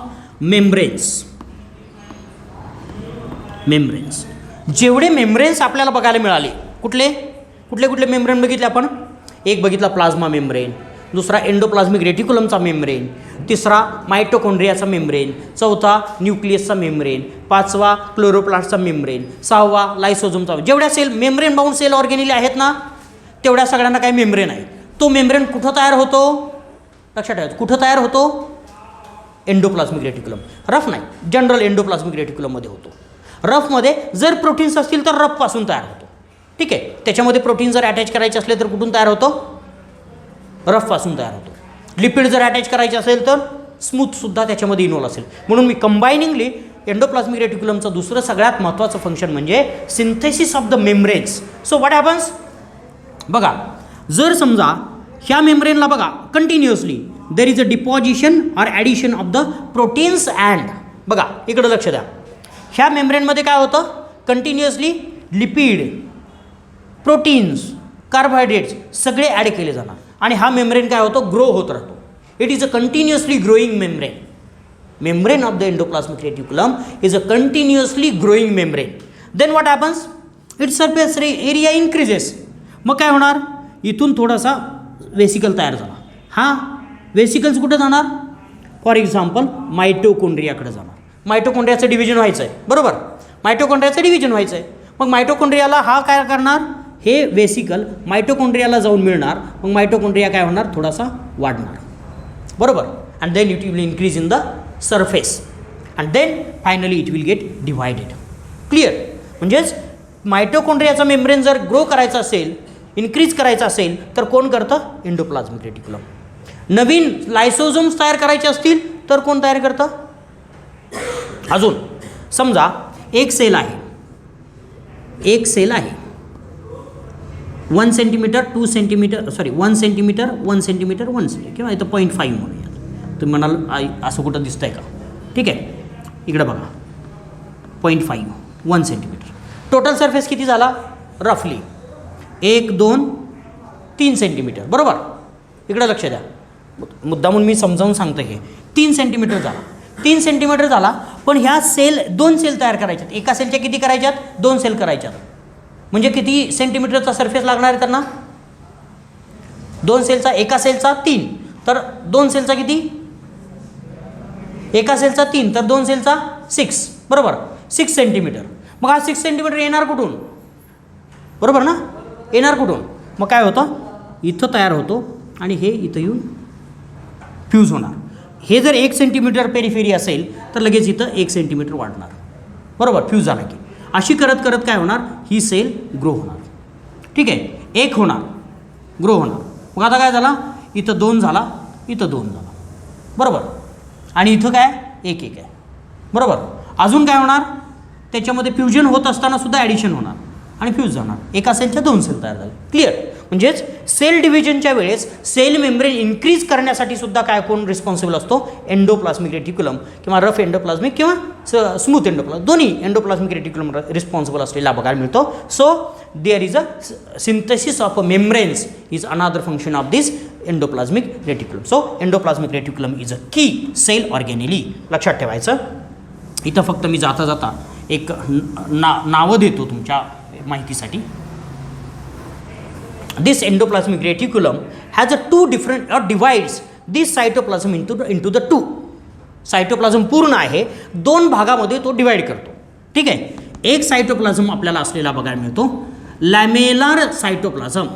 membranes. जेवढे membranes आपल्याला बघायला मिळाले कुठले कुठले मेम्ब्रेन बघितले आपण? एक बघितला प्लाझ्मा मेम्ब्रेन, दुसरा एंडोप्लाझ्मिक रेटिक्युलमचा मेम्ब्रेन, तिसरा मायटोकॉन्ड्रियाचा मेम्ब्रेन, चौथा न्यूक्लियसचा मेम्ब्रेन, पाचवा क्लोरोप्लास्टचा मेम्ब्रेन, सहावा लायसोझोमचा. जेवढ्या cell membrane bound cell organelle आहेत ना तेवढ्या सगळ्यांना काही मेम्ब्रेन आहे. तो मेम्ब्रेन कुठं तयार होतो? लक्षात ठेवायचं. कुठं तयार होतो? Endoplasmic reticulum. रफ नाही, जनरल एंडोप्लाझ्मिक रेटिक्युलममध्ये होतो. रफमध्ये जर प्रोटीन्स असतील तर रफपासून तयार होतो. ठीक आहे. त्याच्यामध्ये प्रोटीन जर अटॅच करायचे असले तर कुठून तयार होतो? रफपासून तयार होतो. लिपिड जर अटॅच करायचे असेल तर स्मूथसुद्धा त्याच्यामध्ये इन्व्हॉल्व असेल. म्हणून मी कंबायनिंगली एंडोप्लाझ्मिक रेटिक्युलमचं दुसरं सगळ्यात महत्त्वाचं फंक्शन म्हणजे synthesis of the membranes. So what happens? बघा जर समजा ह्या मेम्ब्रेनला बघा continuously there is a deposition or addition of the proteins and. बघा इकडं लक्ष द्या. ह्या मेम्ब्रेनमध्ये काय होतं? कंटिन्युअसली लिपिड, प्रोटीन्स, कार्बोहायड्रेट्स सगळे ॲड केले जाणार आणि हा मेम्ब्रेन काय होतो? ग्रो होत राहतो. It is a continuously growing membrane. Membrane of the endoplasmic reticulum is a continuously growing membrane. Then what happens? Its surface area increases. मग काय होणार? इथून थोडासा वेसिकल तयार झाला. हा वेसिकल्स कुठे जाणार? फॉर एक्झाम्पल मायटोकॉन्ड्रियाकडे जाणार. मायटोकॉन्ड्रियाचं डिव्हिजन व्हायचं आहे. बरोबर. मायटोकॉन्ड्रियाचं डिव्हिजन व्हायचं आहे. मग मायटोकॉन्ड्रियाला हा काय करणार? हे वेसिकल मायटोकॉन्ड्रियाला जाऊन मिळणार. मग मायटोकॉन्ड्रिया काय होणार? थोडासा वाढणार. बरोबर. And then it will increase in the surface and then finally it will get divided. Clear? म्हणजेच मायटोकॉन्ड्रियाचा मेम्ब्रेन जर ग्रो करायचा असेल, इन्क्रीज करायचा असेल तर कोण करतं? Endoplasmic reticulum. नवीन लायसोझोम्स तयार करायचे असतील तर कोण तयार करतं? अजून समजा एक सेल आहे 1 centimetre 2 centimetre 1 centimetre 1 centimetre 1 centimetre किंवा इथं 0.5 म्हणूयात. तुम्ही म्हणाल असं कुठं दिसतंय का? ठीक आहे. इकडं बघा 0.5 1 सेंटीमीटर. टोटल सरफेस किती झाला? रफली 1 2 3 सेंटीमीटर. बरोबर. इकडं लक्ष द्या. मुद्दामून मी समजावून सांगतो. हे 3 सेंटीमीटर झाला. 3 सेंटीमीटर झाला. पण ह्या सेल 2 सेल तयार करायच्यात. एका सेलच्या किती करायच्यात? 2 सेल करायच्यात. म्हणजे किती सेंटीमीटरचा सरफेस लागणार आहे त्यांना? 2 सेलचा, एका सेलचा 3 तर 2 सेलचा किती? एका सेलचा 3 तर 2 सेलचा 6. बरोबर. 6 सेंटीमीटर. मग हा 6 सेंटीमीटर येणार कुठून? बरोबर ना? येणार कुठून? मग काय होतं? इथं तयार होतो आणि हे इथं येऊन फ्यूज होणार. हे जर 1 सेंटीमीटर पेरिफेरी असेल तर लगेच इथं 1 सेंटीमीटर वाढणार. बरोबर. फ्यूज झाला की. अशी करत करत काय होणार, ही सेल ग्रो होणार. ठीक आहे, एक होणार, ग्रो होणार. मग आता काय झाला, इथं 2 झाला, इथं 2 झाला, बरोबर. आणि इथं काय, एक एक आहे, बरोबर. अजून काय होणार, त्याच्यामध्ये फ्युजन होत असताना सुद्धा ॲडिशन होणार आणि फ्यूज जाणार. एका सेलच्या 2 सेल तयार झाले. क्लिअर. म्हणजेच सेल डिव्हिजनच्या वेळेस सेल मेम्ब्रेन इन्क्रीज करण्यासाठी सुद्धा काय कोण रिस्पॉन्सिबल असतो, एंडोप्लाझ्मिक रेटिक्युलम किंवा रफ एंडोप्लाझ्मिक किंवा स्मूथ एंडोप्लाझ्म, दोन्ही एंडोप्लाझ्मिक रेटिक्युलम रिस्पॉन्सिबल असलेला बघायला मिळतो. So there is a synthesis of a membranes is another function of this endoplasmic reticulum. So endoplasmic reticulum is a key cell organelle. लक्षात ठेवायचं. इथं फक्त मी जाता जाता एक नावं देतो तुमच्या माहितीसाठी. This endoplasmic reticulum has a 2 different or divides this cytoplasm into the 2. Cytoplasm पूर्ण आहे, 2 भागामध्ये तो डिवाइड करतो. ठीक आहे. एक सायटोप्लाझम आपल्याला असलेला बघायला मिळतो लॅमेलार सायटोप्लाझम.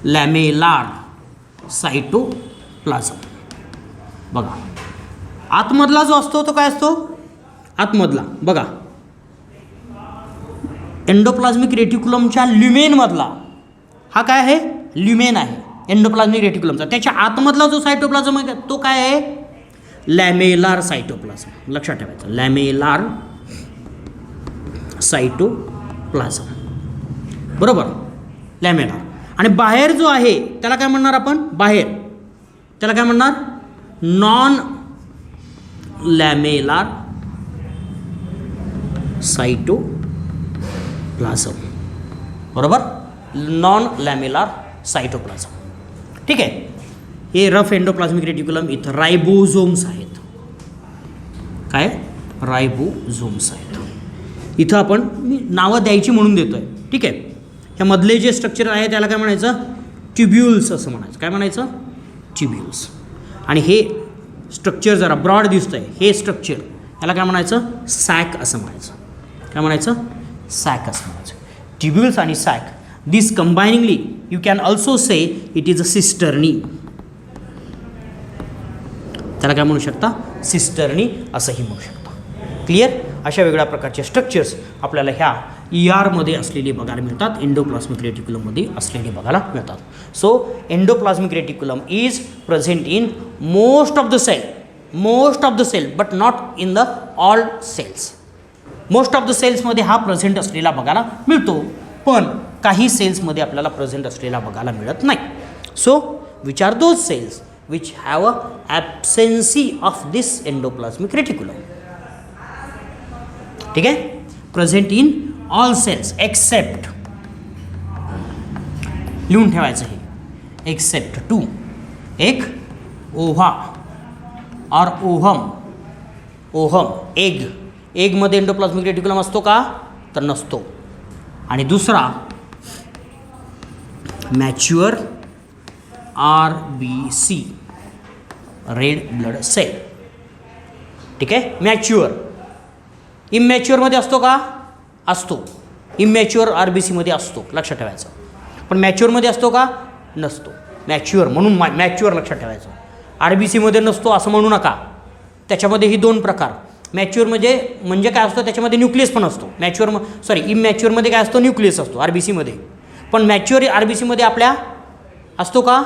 लॅमेलार सायटोप्लाझम बघा. आतमधला जो असतो तो काय असतो, आतमधला बघा एंडोप्लाझ्मिक रेटिक्युलमच्या ल्युमेनमधला हा काय आहे, ल्युमेन आहे एंडोप्लाझ्मिक रेटिक्युलमचा. त्याच्या आतमधला जो सायटोप्लाझम आहे तो काय आहे, लॅमेलार सायटोप्लाझम. लक्षात ठेवायचं, लॅमेलार सायटोप्लाझम, बरोबर, लॅमेलार. आणि बाहेर जो आहे त्याला काय म्हणणार आपण, बाहेर त्याला काय म्हणणार, नॉन लॅमेलार सायटोप्लाझम, बरोबर, नॉन लॅमेलार सायटोप्लाझम. ठीक आहे. हे रफ एंडोप्लाझ्मिक रेटिक्युलम, इथं रायबोझोम्स आहेत. काय, रायबोझोम्स आहेत. इथं आपण नावं द्यायची म्हणून देतो आहे. ठीक आहे. ह्या मधले जे स्ट्रक्चर आहे त्याला काय म्हणायचं, ट्युब्युल्स असं म्हणायचं. काय म्हणायचं, ट्युब्युल्स. आणि हे स्ट्रक्चर जरा ब्रॉड दिसतं आहे, हे स्ट्रक्चर याला काय म्हणायचं, सॅक असं म्हणायचं. काय म्हणायचं, सॅक असं म्हणायचं. ट्युब्युल्स आणि sac, this combiningly you can also say it is a cisternae. त्याला काय म्हणू शकता, सिस्टर्नी असंही म्हणू शकता. क्लिअर. अशा वेगळ्या प्रकारचे स्ट्रक्चर्स आपल्याला ह्या ERमध्ये असलेले बघायला मिळतात, एंडोप्लाझ्मिक रेटिक्युलममध्ये असलेले बघायला मिळतात. So endoplasmic reticulum is present in most of the cell but not in the all cells. Most of the सेल्समध्ये हा प्रेझेंट असलेला बघायला मिळतो, पण काही सेल्समध्ये आपल्याला प्रेझेंट असलेला बघायला मिळत नाही. So which are those cells which have a absence of this endoplasmic reticulum. ठीक आहे. Present in all cells except, लिहून ठेवायचं हे, एक्सेप्ट 2. एक ओव्हा और ओहम, एगमध्ये एंडोप्लाझ्मिक रेटिक्युलम असतो का, तर नसतो. आणि दुसरा mature RBC, red blood cell. ठीक आहे. मॅच्युअर. इमॅच्युअरमध्ये असतो का, असतो. इमॅच्युअर RBCमध्ये असतो, लक्षात ठेवायचं. पण मॅच्युअरमध्ये असतो का, नसतो. मॅच्युअर म्हणून मॅच्युअर लक्षात ठेवायचं. RBCमध्ये नसतो असं म्हणू नका. त्याच्यामध्ये ही 2 प्रकार. मॅच्युअर म्हणजे काय असतो, त्याच्यामध्ये न्यूक्लियस पण असतो. इमॅच्युअरमध्ये काय असतो, न्यूक्लियस असतो RBCमध्ये. पण मॅच्युअर RBCमध्ये आपल्या असतो का,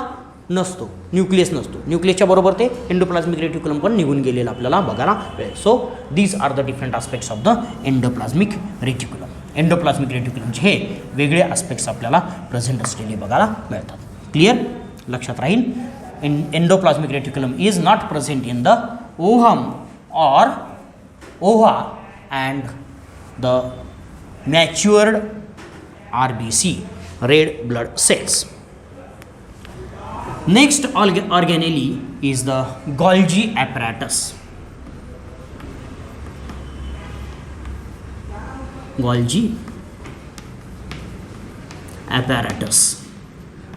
नसतो. न्यूक्लियस नसतो. न्यूक्लियसच्या बरोबर ते एंडोप्लाझ्मिक रेटिक्युलम पण निघून गेलेलं आपल्याला बघायला मिळेल. So these are the different aspects of the endoplasmic reticulum. Endoplasmic रेटिक्युलमचे हे वेगळे आस्पेक्ट्स आपल्याला प्रेझेंट असलेले बघायला मिळतात. क्लिअर. लक्षात राहील. Endoplasmic reticulum is not present in the ovum or ova and the matured RBC, red blood cells. Next organelle is the Golgi apparatus. Golgi apparatus.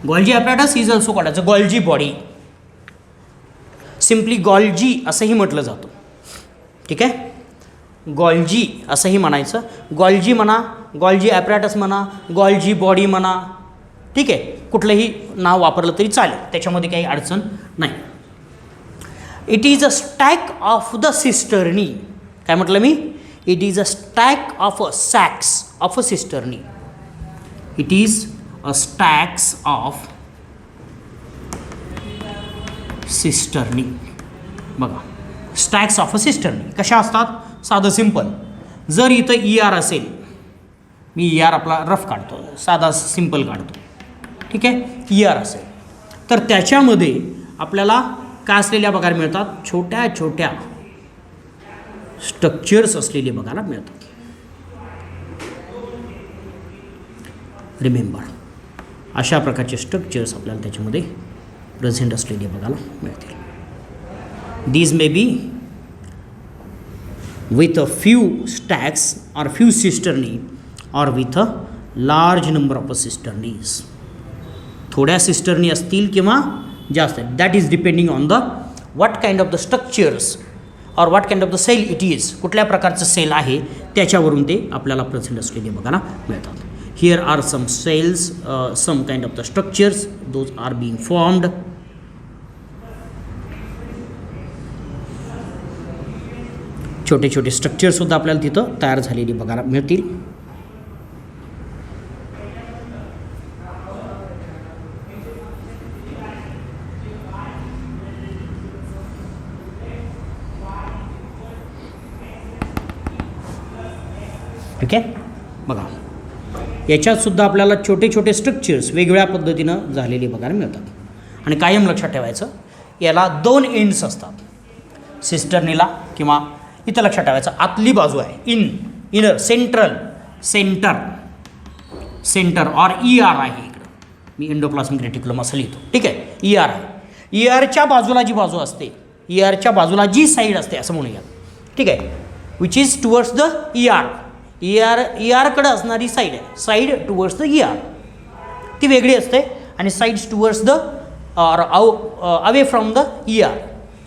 Golgi apparatus is also called as a Golgi body. Simply Golgi असंही म्हटलं जातं. ठीक आहे. Golgi असंही म्हणायचं. Golgi म्हणा, Golgi apparatus म्हणा, Golgi body म्हणा. ठीक आहे. कुठलंही नाव वापरलं तरी चालेल, त्याच्यामध्ये काही अडचण नाही. It is a stack of the cisternae. काय म्हटलं मी, It is a stack of sacs of a cisternae. It is a stacks of cisternae. बघा, स्टॅक्स ऑफ अ सिस्टर्नी कशा असतात? साधं सिंपल. जर इथं ER असेल, मी ER आपला रफ काढतो, साधा सिंपल काढतो, ठीक आहे. ER असेल तर त्याच्यामध्ये आपल्याला काय असलेल्या बघायला मिळतात? छोट्या छोट्या स्ट्रक्चर्स असलेले बघायला मिळतात. रिमेंबर, अशा प्रकारचे स्ट्रक्चर्स आपल्याला त्याच्यामध्ये प्रेझेंट असलेले बघायला मिळतील. These may be with a few stacks or few cisternae or with a large number of cisternaes. थोड्या सिस्टर्नी असतील किंवा जास्त. That is depending on the what kind of the structures और what kind of the cell it is. कुठल्या प्रकारचं sale आहे त्याच्यावरून ते आपल्याला प्रेझेंट असलेले बघायला मिळतात. Here are some cells, some kind of the structures, those are being formed. छोटे छोटे स्ट्रक्चरसुद्धा आपल्याला तिथं तयार झालेली बघायला मिळतील. ठीक आहे. बघा, याच्यातसुद्धा आपल्याला छोटे छोटे स्ट्रक्चर्स वेगवेगळ्या पद्धतीनं झालेले बघायला मिळतात. आणि कायम लक्षात ठेवायचं, याला 2 एंड्स असतात. सिस्टर्नीला किंवा इथं लक्षात ठेवायचं आतली बाजू आहे, इनर सेंटर और ER आहे इकडं. मी एंडोप्लास्मिक रेटिक्युलम असं लिहितो, ठीक आहे. ER आहे. ERच्या बाजूला जी बाजू असते, ERच्या बाजूला जी साईड असते असं म्हणूया, ठीक आहे. विच इज टुवर्ड्स द ERकडं असणारी साईड आहे, साईड टुवर्ड्स द ER ती वेगळी असते. आणि sides towards the away from the ER,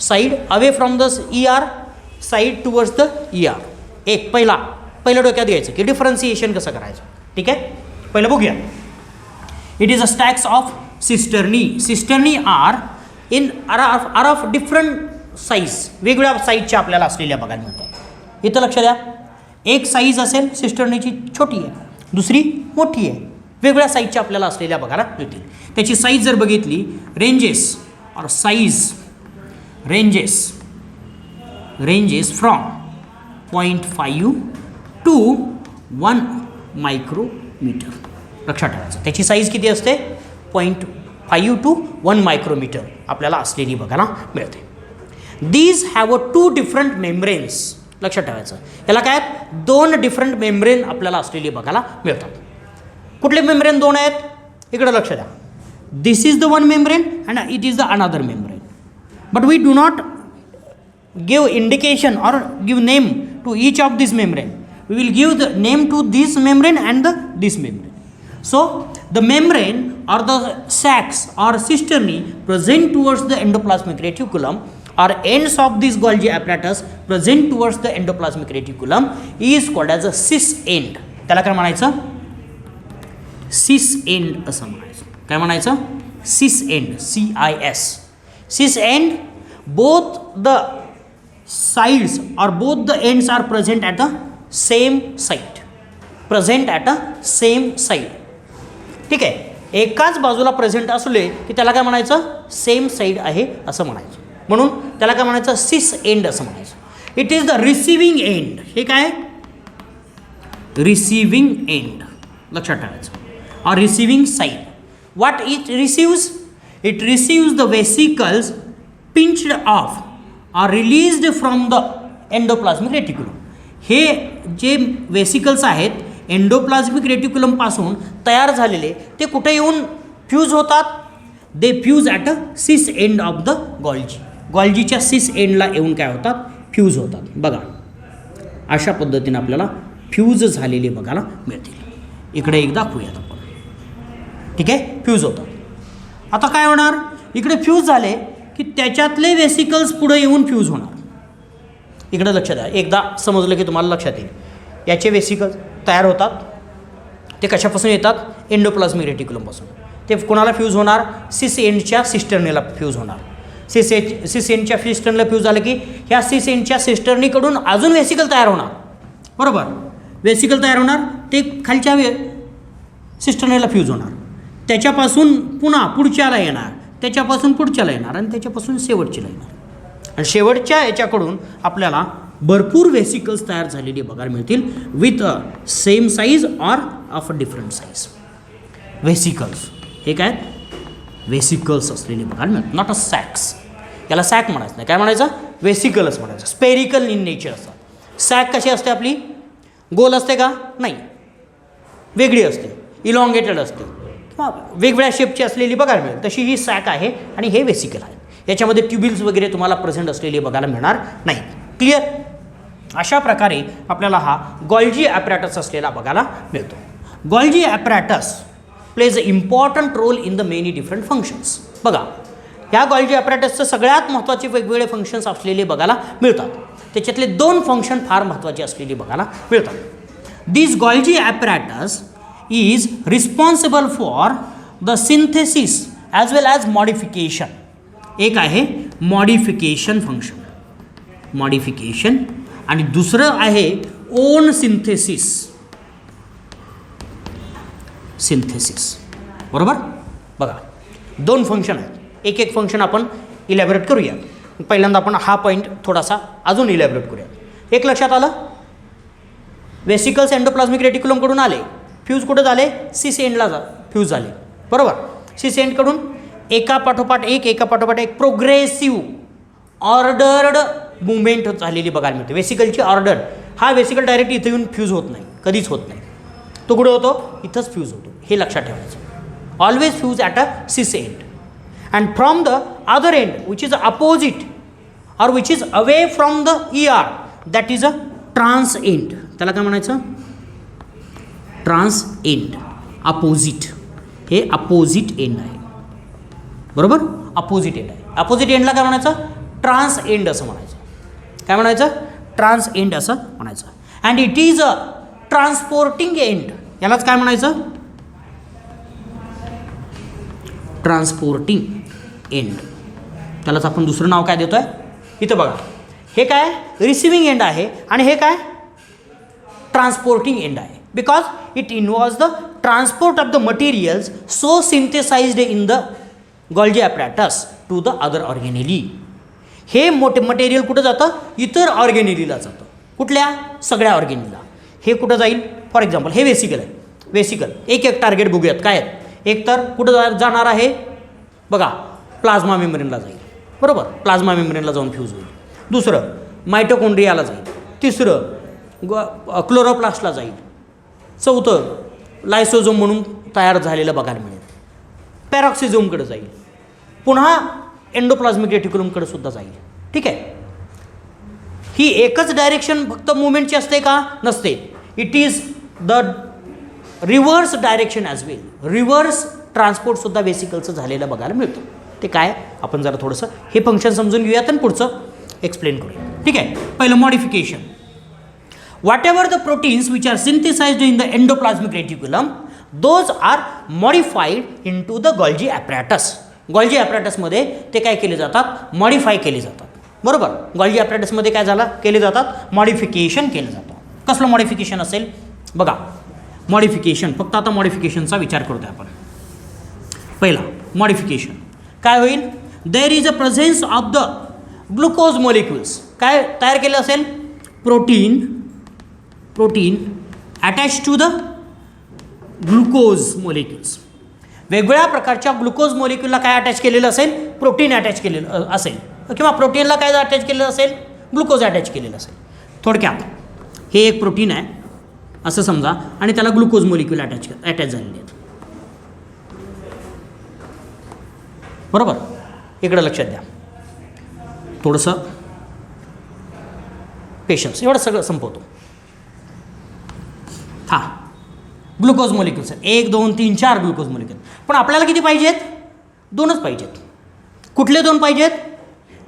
side away from the ER, side towards the ER. एक पहिलं डोक्यात घ्यायचं की डिफरन्सिएशन कसं करायचं, ठीक आहे. पहिलं बघूया. It is a stacks of cisternae. Cisternae are of different size, वेगवेगळ्या साईजच्या आपल्याला असलेल्या बघायला मिळतात. इथं लक्ष द्या, एक साईज असेल सिस्टर्नीची छोटी आहे, दुसरी मोठी आहे, वेगवेगळ्या साईजच्या आपल्याला असलेल्या बघायला मिळतील. त्याची साईज जर बघितली, रेंजेस और size ranges from 0.5 to 1 micrometre. लक्षात ठेवायचं, त्याची साईज किती असते? 0.5 to 1 मायक्रोमीटर आपल्याला असलेली बघायला मिळते. These have 2 different membranes. लक्षात ठेवायचं, याला काय आहेत? 2 डिफरंट मेम्ब्रेन आपल्याला असलेली बघायला मिळतात. कुठले मेम्ब्रेन 2 आहेत? इकडे लक्ष द्या. This is the one membrane and it is the another membrane. But we do not give indication or give name to each of this membrane. We will give the name to this membrane and this membrane. So the membrane or the sacs or cisternae present towards the endoplasmic reticulum or ends of this Golgi apparatus present towards the endoplasmic reticulum is called as a cis end. त्याला काय म्हणायचं? cis end असं म्हणायचं. काय म्हणायचं? cis end, CIS. cis end, both the sides or both the ends are present at the same site. ठीक आहे. एकाच बाजूला प्रेझेंट असले की त्याला काय म्हणायचं? सेम साईड आहे असं म्हणायचं. म्हणून त्याला काय म्हणायचं? सिस एंड असं म्हणायचं. It is the receiving end. हे काय? Receiving end. लक्षात ठेवायचं. Or receiving side. What it receives? It receives the vesicles pinched off or released from the endoplasmic reticulum. हे जे वेसिकल्स आहेत एंडोप्लाझ्मिक रेटिक्युलमपासून तयार झालेले ते कुठे येऊन फ्यूज होतात? दे fuse at a cis end of the Golgi. गॉल्जीच्या सिस एंडला येऊन काय होतात? फ्यूज होतात. बघा अशा पद्धतीने आपल्याला फ्यूज झालेले बघायला मिळतील. इकडे एक दाखवूयात आपण. ठीक आहे, फ्यूज होतात. आता काय होणार? इकडे फ्यूज झाले की त्याच्यातले वेसिकल्स पुढे येऊन फ्यूज होणार. इकडे लक्ष द्या. एकदा समजलं की तुम्हाला लक्षात येईल. याचे वेसिकल्स तयार होतात. ते कशापासून येतात? एंडोप्लाझ्मिक रेटिक्युलमपासून. ते कोणाला फ्यूज होणार? सिस एंडच्या सिस्टर्नीला फ्यूज होणार. सिस एंडच्या सिस्टर्नीला फ्यूज झालं की ह्या सिस एंडच्या सिस्टर्नीकडून अजून वेसिकल तयार होणार. बरोबर. वेसिकल तयार होणार, ते खालच्या सिस्टर्नला फ्यूज होणार, त्याच्यापासून पुन्हा पुढच्याला येणार, त्याच्यापासून पुढच्याला येणार आणि त्याच्यापासून शेवटच्याला येणार. आणि शेवटच्या याच्याकडून आपल्याला भरपूर वेसिकल्स तयार झालेली बघायला मिळतील with a same size or of a different size. Vesicles हे काय, वेसिकल्स असलेले बघायला मिळतात, नॉट अ सॅक्स. याला सॅक म्हणायचं नाही, काय म्हणायचं, वेसिकलच म्हणायचं. स्पेरिकल इन नेचर असतात. सॅक कशी असते आपली, गोल असते का, नाही, वेगळी असते, इलॉंगेटेड असते किंवा वेगवेगळ्या शेपची असलेली बघायला मिळेल, तशी ही सॅक आहे आणि हे वेसिकल आहे. याच्यामध्ये ट्युबिल्स वगैरे तुम्हाला प्रेझेंट असलेले बघायला मिळणार नाही. क्लिअर. अशा प्रकारे आपल्याला हा गॉल्जी ॲपॅरेटस असलेला बघायला मिळतो. Golgi apparatus plays a important role in the many different functions. बघा, ह्या गॉल्जी ॲपॅरेटसचं सगळ्यात महत्त्वाचे वेगवेगळे फंक्शन्स असलेले बघायला मिळतात. त्याच्यातले 2 फंक्शन फार महत्त्वाचे असलेली बघायला मिळतात. This Golgi apparatus is responsible for the synthesis as well as modification. एक आहे मॉडिफिकेशन फंक्शन, मॉडिफिकेशन, आणि दुसरं आहे ओन सिंथेसिस, सिंथेसिस. बरोबर. बघा, 2 फंक्शन आहेत. एक एक फंक्शन आपण इलॅबोरेट करूया. पहिल्यांदा आपण हा पॉईंट थोडासा अजून इलॅबोरेट करूया. एक लक्षात आलं, वेसिकल्स एंडोप्लाझ्मिक रेटिक्युलमकडून आले, फ्यूज कुठं झाले, सिस एंडला फ्यूज झाले. बरोबर. सिस एंडकडून एका पाठोपाठ एक प्रोग्रेसिव्ह ऑर्डर्ड मुवमेंट झालेली बघायला मिळते. वेसिकलची ऑर्डर, हा वेसिकल डायरेक्ट इथे येऊन फ्यूज होत नाही, कधीच होत नाही. तो कुठे होतो, इथंच फ्यूज होतो, हे लक्षात ठेवायचं. Always fuse at a cis end and from the other end which is opposite or which is away from the ER, that is a trans end. त्याला काय म्हणायचं, ट्रान्स एंड. अपोजिट, हे अपोजिट एंड आहे. बरोबर. Opposite end आहे. Opposite एंडला काय म्हणायचं, ट्रान्स एंड असं म्हणायचं. काय म्हणायचं, ट्रान्स एंड असं म्हणायचं. And it is a transporting end. यालाच काय म्हणायचं, ट्रान्सपोर्टिंग एंड. त्यालाच आपण दुसरं नाव काय देतो आहे, इथं बघा, हे काय रिसिविंग एंड आहे आणि हे काय ट्रान्सपोर्टिंग एंड आहे. because it involves the transport of the materials so synthesized in the Golgi apparatus to the other organelle. हे मोठे मटेरियल कुठं जातं, इतर ऑर्गेनेलीला जातं. कुठल्या, सगळ्या ऑर्गेनेलला. हे कुठं जाईल, फॉर एक्झाम्पल हे वेसिकल आहे. वेसिकल एक एक टार्गेट बघूयात काय आहेत. एक तर कुठं जाणार आहे, बघा, प्लाझ्मा मेम्ब्रेनला जाईल. बरोबर. प्लाझ्मा मेम्ब्रेनला जाऊन फ्यूज होईल. दुसरं मायटोकॉन्ड्रियाला जाईल. तिसरं क्लोरोप्लास्टला जाईल. चौथं लायसोझोम म्हणून तयार झालेलं बघायला मिळेल. पॅरॉक्सिझोमकडे जाईल. पुन्हा एंडोप्लाझ्मिक रेटिक्युलमकडे सुद्धा जाईल. ठीक आहे. ही एकच डायरेक्शन फक्त मुवमेंटची असते का, नसते. It is the reverse direction as well. Reverse ट्रान्सपोर्टसुद्धा वेसिकलचं झालेलं बघायला मिळतं. ते काय, आपण जरा थोडंसं हे फंक्शन समजून घेऊयात आणि पुढचं एक्सप्लेन करूया. ठीक आहे. पहिलं modification. Whatever the proteins which are synthesized in the endoplasmic reticulum, those are modified into the Golgi apparatus. Golgi apparatus मध्ये ते काय केले जातात, मॉडिफाय केले जातात. बरोबर. Golgi apparatus मध्ये काय झालं, केले जातात, मॉडिफिकेशन केलं जातं. कसलं मॉडिफिकेशन असेल, बघा, मॉडिफिकेशन फक्त आता मॉडिफिकेशनचा विचार करतोय आपण. पहिला मॉडिफिकेशन काय होईल, there is a presence of the glucose molecules. काय तयार केलं असेल, protein attach to the glucose molecules. वेगवेगळ्या प्रकारच्या ग्लुकोज मॉलिक्युलला काय अटॅच केलेलं असेल, प्रोटीन अटॅच केलेलं असेल, किंवा प्रोटीनला काय अटॅच केलेलं असेल, ग्लुकोज अटॅच केलेलं असेल. थोडक्यात हे एक प्रोटीन आहे असं समजा आणि त्याला ग्लुकोज मॉलिक्युल अटॅच झालेले आहेत. बरोबर. इकडं लक्षात द्या, थोडंसं पेशन्स. एवढं सगळं संपवतो. हां, ग्लुकोज मॉलिक्युल्स आहेत 1 2 3 4 ग्लुकोज मॉलिक्युल. पण आपल्याला किती पाहिजेत, 2च पाहिजेत. कुठले 2 पाहिजेत,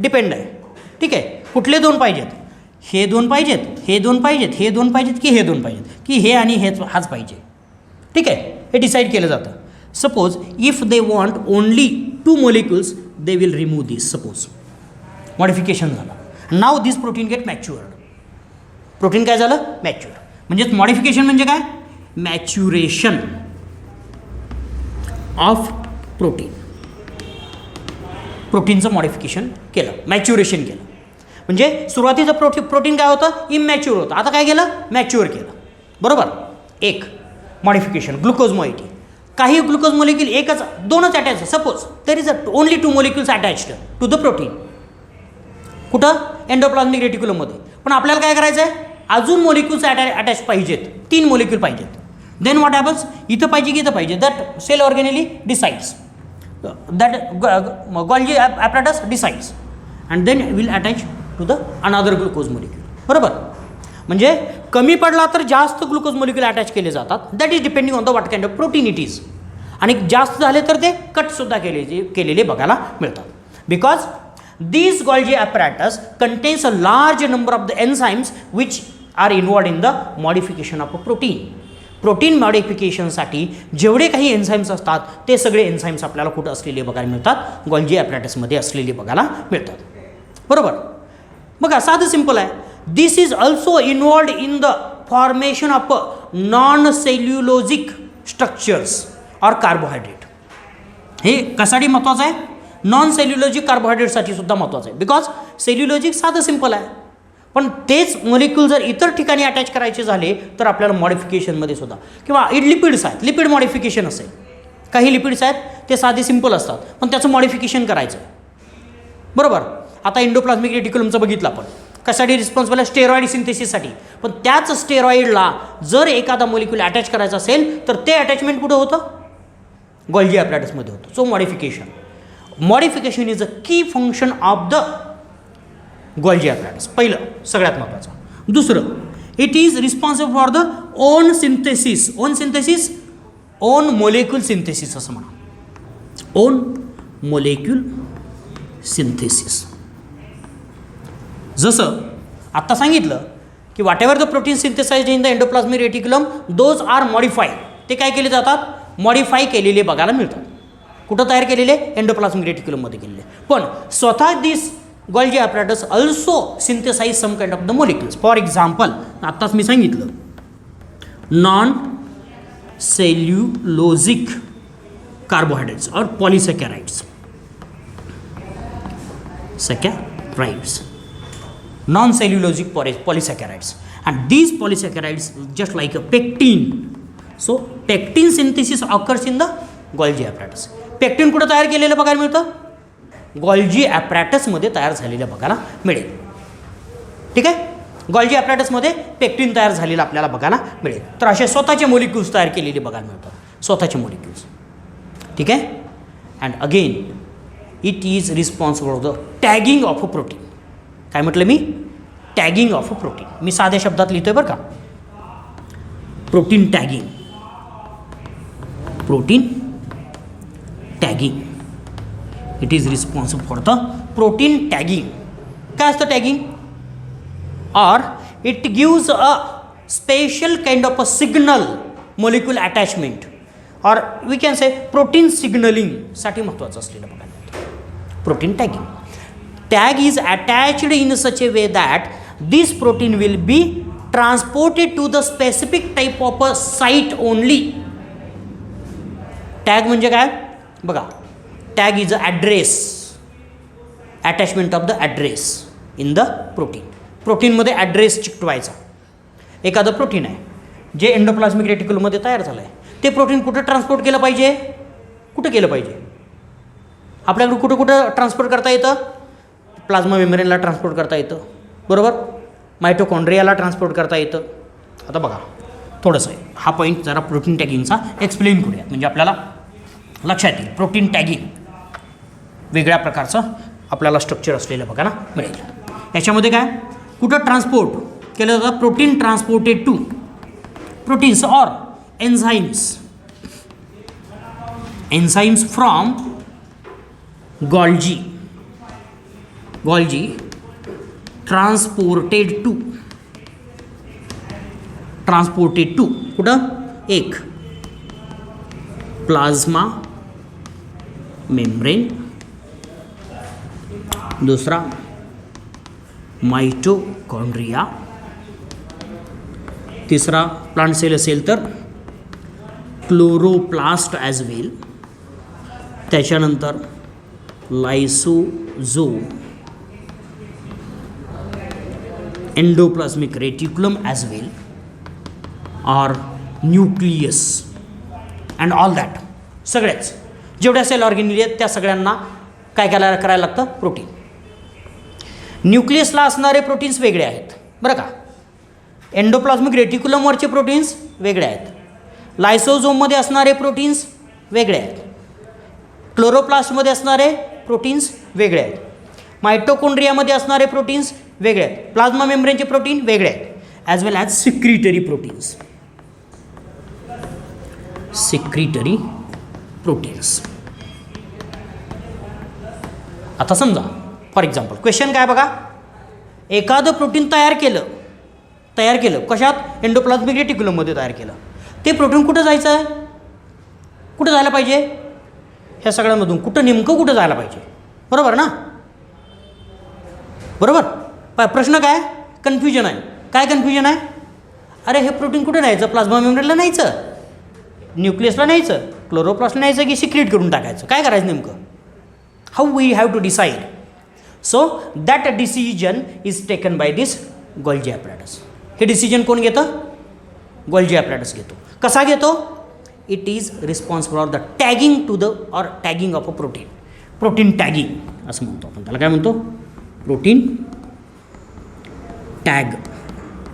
डिपेंड आहे. ठीक आहे. कुठले 2 पाहिजेत, हे 2 पाहिजेत, हे 2 पाहिजेत, हे 2 पाहिजेत, की हे 2 पाहिजेत, की हे आणि हाच पाहिजे. ठीक आहे. हे डिसाईड केलं जातं. Suppose if they want only 2 molecules they will remove this. Suppose modification झालं. Now this protein get matured. Protein काय झालं? मॅच्युअर. म्हणजेच मॉडिफिकेशन म्हणजे काय? Maturation of protein. प्रोटीनचं मॉडिफिकेशन केलं, मॅच्युरेशन केलं. म्हणजे सुरुवातीचं प्रोटीन काय होतं? इमॅच्युअर होतं. आता काय केलं? मॅच्युअर केलं. बरोबर. एक मॉडिफिकेशन ग्लुकोज मॉइटी. काही ग्लुकोज मॉलिक्यूल एकच दोनच attach, suppose there is only 2 molecules attached to the protein. कुठं? एंडोप्लाझ्मिक रेटिक्युलममध्ये. पण आपल्याला काय करायचं आहे? अजून मॉलिक्युल्स अटॅच पाहिजेत, 3 मॉलिक्यूल पाहिजेत. Then what happens? इथं पाहिजे की इथं पाहिजे? That cell organelle decides, that Golgi apparatus decides and then will attach to the another glucose molecule. बरोबर. म्हणजे कमी पडला तर जास्त ग्लुकोज मॉलिक्यूल अटॅच केले जातात. That is depending on the what kind of protein it is. आणि जास्त झाले तर ते कटसुद्धा केलेले बघायला मिळतात. Because these Golgi apparatus contains a large number of the enzymes which are involved in the modification of a protein. Protein मॉडिफिकेशनसाठी जेवढे काही एन्झाईम्स असतात ते सगळे एन्झाईम्स आपल्याला कुठं असलेले बघायला मिळतात? गोल्जी ॲपॅरेटसमध्ये असलेले बघायला मिळतात. बरोबर. बघा साधं सिंपल आहे. This is also involved in the formation of non cellulosic structures or carbohydrate. हे कशासाठी महत्त्वाचं आहे? नॉन सेल्युलॉजिक कार्बोहायड्रेटसाठी सुद्धा महत्त्वाचं आहे. बिकॉज सेल्युलॉजिक साधं सिंपल आहे, पण तेच मॉलिक्यूल जर इतर ठिकाणी अटॅच करायचे झाले तर आपल्याला मॉडिफिकेशनमध्ये सुद्धा, किंवा लिपिड्स आहेत, लिपिड मॉडिफिकेशन असेल. काही लिपिड्स आहेत ते साधे सिंपल असतात, पण त्याचं मॉडिफिकेशन करायचं आहे. बरोबर. आता एंडोप्लाझ्मिक रेटिक्युलमचं बघितलं आपण, कशासाठी रिस्पॉन्सिबल आहे? स्टेरॉइड सिंथेसिससाठी. पण त्याच स्टेरॉइडला जर एखादा मॉलिक्यूल अटॅच करायचा असेल तर ते अटॅचमेंट कुठं होतं? गोल्जी ॲपॅरेटसमध्ये होतं. So modification is a key function of the Golgi apparatus. पहिलं सगळ्यात महत्त्वाचं. दुसरं, it is responsible for the own synthesis. Own molecule synthesis असं म्हणा. Own molecule synthesis. जसं आत्ता सांगितलं की whatever the protein synthesized in the endoplasmic reticulum those are modified. ते काय केले जातात? मॉडिफाय केलेले बघायला मिळतात. कुठं तयार केलेले? एंडोप्लाझ्मिक रेटिक्युलममध्ये केलेले. पण स्वतः this Golgi apparatus also synthesize some kind of the molecules. For example आत्ताच मी सांगितलं non cellulosic carbohydrates or polysaccharides. Saccharides, non cellulosic polysaccharides, and these polysaccharides just like a pectin. So pectin synthesis occurs in the Golgi apparatus. Pectin कुठं तयार केलेलं बघायला मिळतं? Golgi ॲपॅरेटसमध्ये तयार झालेलं बघायला मिळेल. ठीक आहे. गोल्जी ॲपॅरेटसमध्ये पेक्टिन तयार झालेलं आपल्याला बघायला मिळेल. तर असे स्वतःचे मॉलिक्युल्स तयार केलेले बघायला मिळतात, स्वतःचे मॉलिक्युल्स. ठीक आहे. And again it is responsible for the tagging of a protein. काय म्हटलं मी? Tagging of a protein. मी साध्या शब्दात लिहितोय बरं का. Protein tagging. Protein tagging. It is responsible for the protein tagging. काय असतं tagging? Or it gives a special kind of a signal molecule attachment or we can say protein सिग्नलिंगसाठी महत्त्वाचं असलेलं बघायला. प्रोटीन टॅगिंग. Tag is attached in such a way that this protein will be transported to the specific type of a site only. Tag म्हणजे काय बघा. Tag is a address, attachment of the address in the protein. प्रोटीनमध्ये address चिकटवायचा. एखादं protein आहे जे endoplasmic रेटिक्युलममध्ये तयार झालं आहे, ते प्रोटीन कुठं ट्रान्सपोर्ट केलं पाहिजे? कुठं केलं पाहिजे? आपल्याकडे कुठं कुठं ट्रान्सपोर्ट करता येतं? प्लाझ्मा मेम्ब्रेनला ट्रान्सपोर्ट करता येतं. बरोबर. मायटोकॉन्ड्रियाला ट्रान्सपोर्ट करता येतं. आता बघा थोडंसं आहे हा पॉईंट जरा प्रोटीन टॅगिंगचा एक्सप्लेन करूया, म्हणजे आपल्याला लक्षात येईल. प्रोटीन टॅगिंग वेगळ्या प्रकारचं आपल्याला स्ट्रक्चर असलेलं बघायला मिळेल. याच्यामध्ये काय कुठं ट्रान्सपोर्ट केलं जातं? Protein transported to proteins or enzymes from Golgi transported to कुठं? एक प्लाझ्मा मेम्ब्रेन, दुसरा माइटोकॉन्ड्रिया तिसरा प्लांट सेल असेल तर क्लोरोप्लास्ट ॲज वेल, त्याच्यानंतर lysosome, endoplasmic reticulum as well, or nucleus and all that. सगळ्याच जेवढ्या सेल ऑर्गेनेली आहेत त्या सगळ्यांना काय करायला लागतं? प्रोटीन. न्यूक्लियसला असणारे प्रोटीन्स वेगळे आहेत बरं का. एंडोप्लाझ्मिक रेटिक्युलमवरचे प्रोटीन्स वेगळे आहेत. लायसोझोममध्ये असणारे प्रोटीन्स वेगळे आहेत. क्लोरोप्लास्टमध्ये असणारे प्रोटीन्स वेगळे आहेत. मायटोकॉन्ड्रियामध्ये असणारे प्रोटीन्स वेगळे आहेत. प्लाझ्मा मेम्ब्रेनचे प्रोटीन वेगळे आहेत. As well as secretory proteins. Secretory proteins. आता समजा फॉर एक्झाम्पल क्वेश्चन काय बघा, एखादं प्रोटीन तयार केलं कशात? एंडोप्लाझ्मिक रेटिक्युलममध्ये तयार केलं. ते प्रोटीन कुठं जायचं आहे? कुठं जायला पाहिजे? ह्या सगळ्यांमधून नेमकं कुठं जायला पाहिजे? बरोबर ना? बरोबर. प्रश्न काय? कन्फ्युजन आहे. काय कन्फ्युजन आहे? अरे हे प्रोटीन कुठं न्यायचं? प्लाझ्मा मेम्ब्रेनला न्यायचं, न्यूक्लियसला न्यायचं, क्लोरोप्लास्टला न्यायचं की सिक्रेट करून टाकायचं? काय करायचं नेमकं? How we have to decide? So that decision is taken by this Golgi apparatus. हे डिसिजन कोण घेतं? गोल्जी ॲपॅरेटस घेतो. कसा घेतो? It is responsible for the tagging to the or tagging of a protein. Protein tagging असं म्हणतो आपण त्याला. काय म्हणतो? प्रोटीन टॅग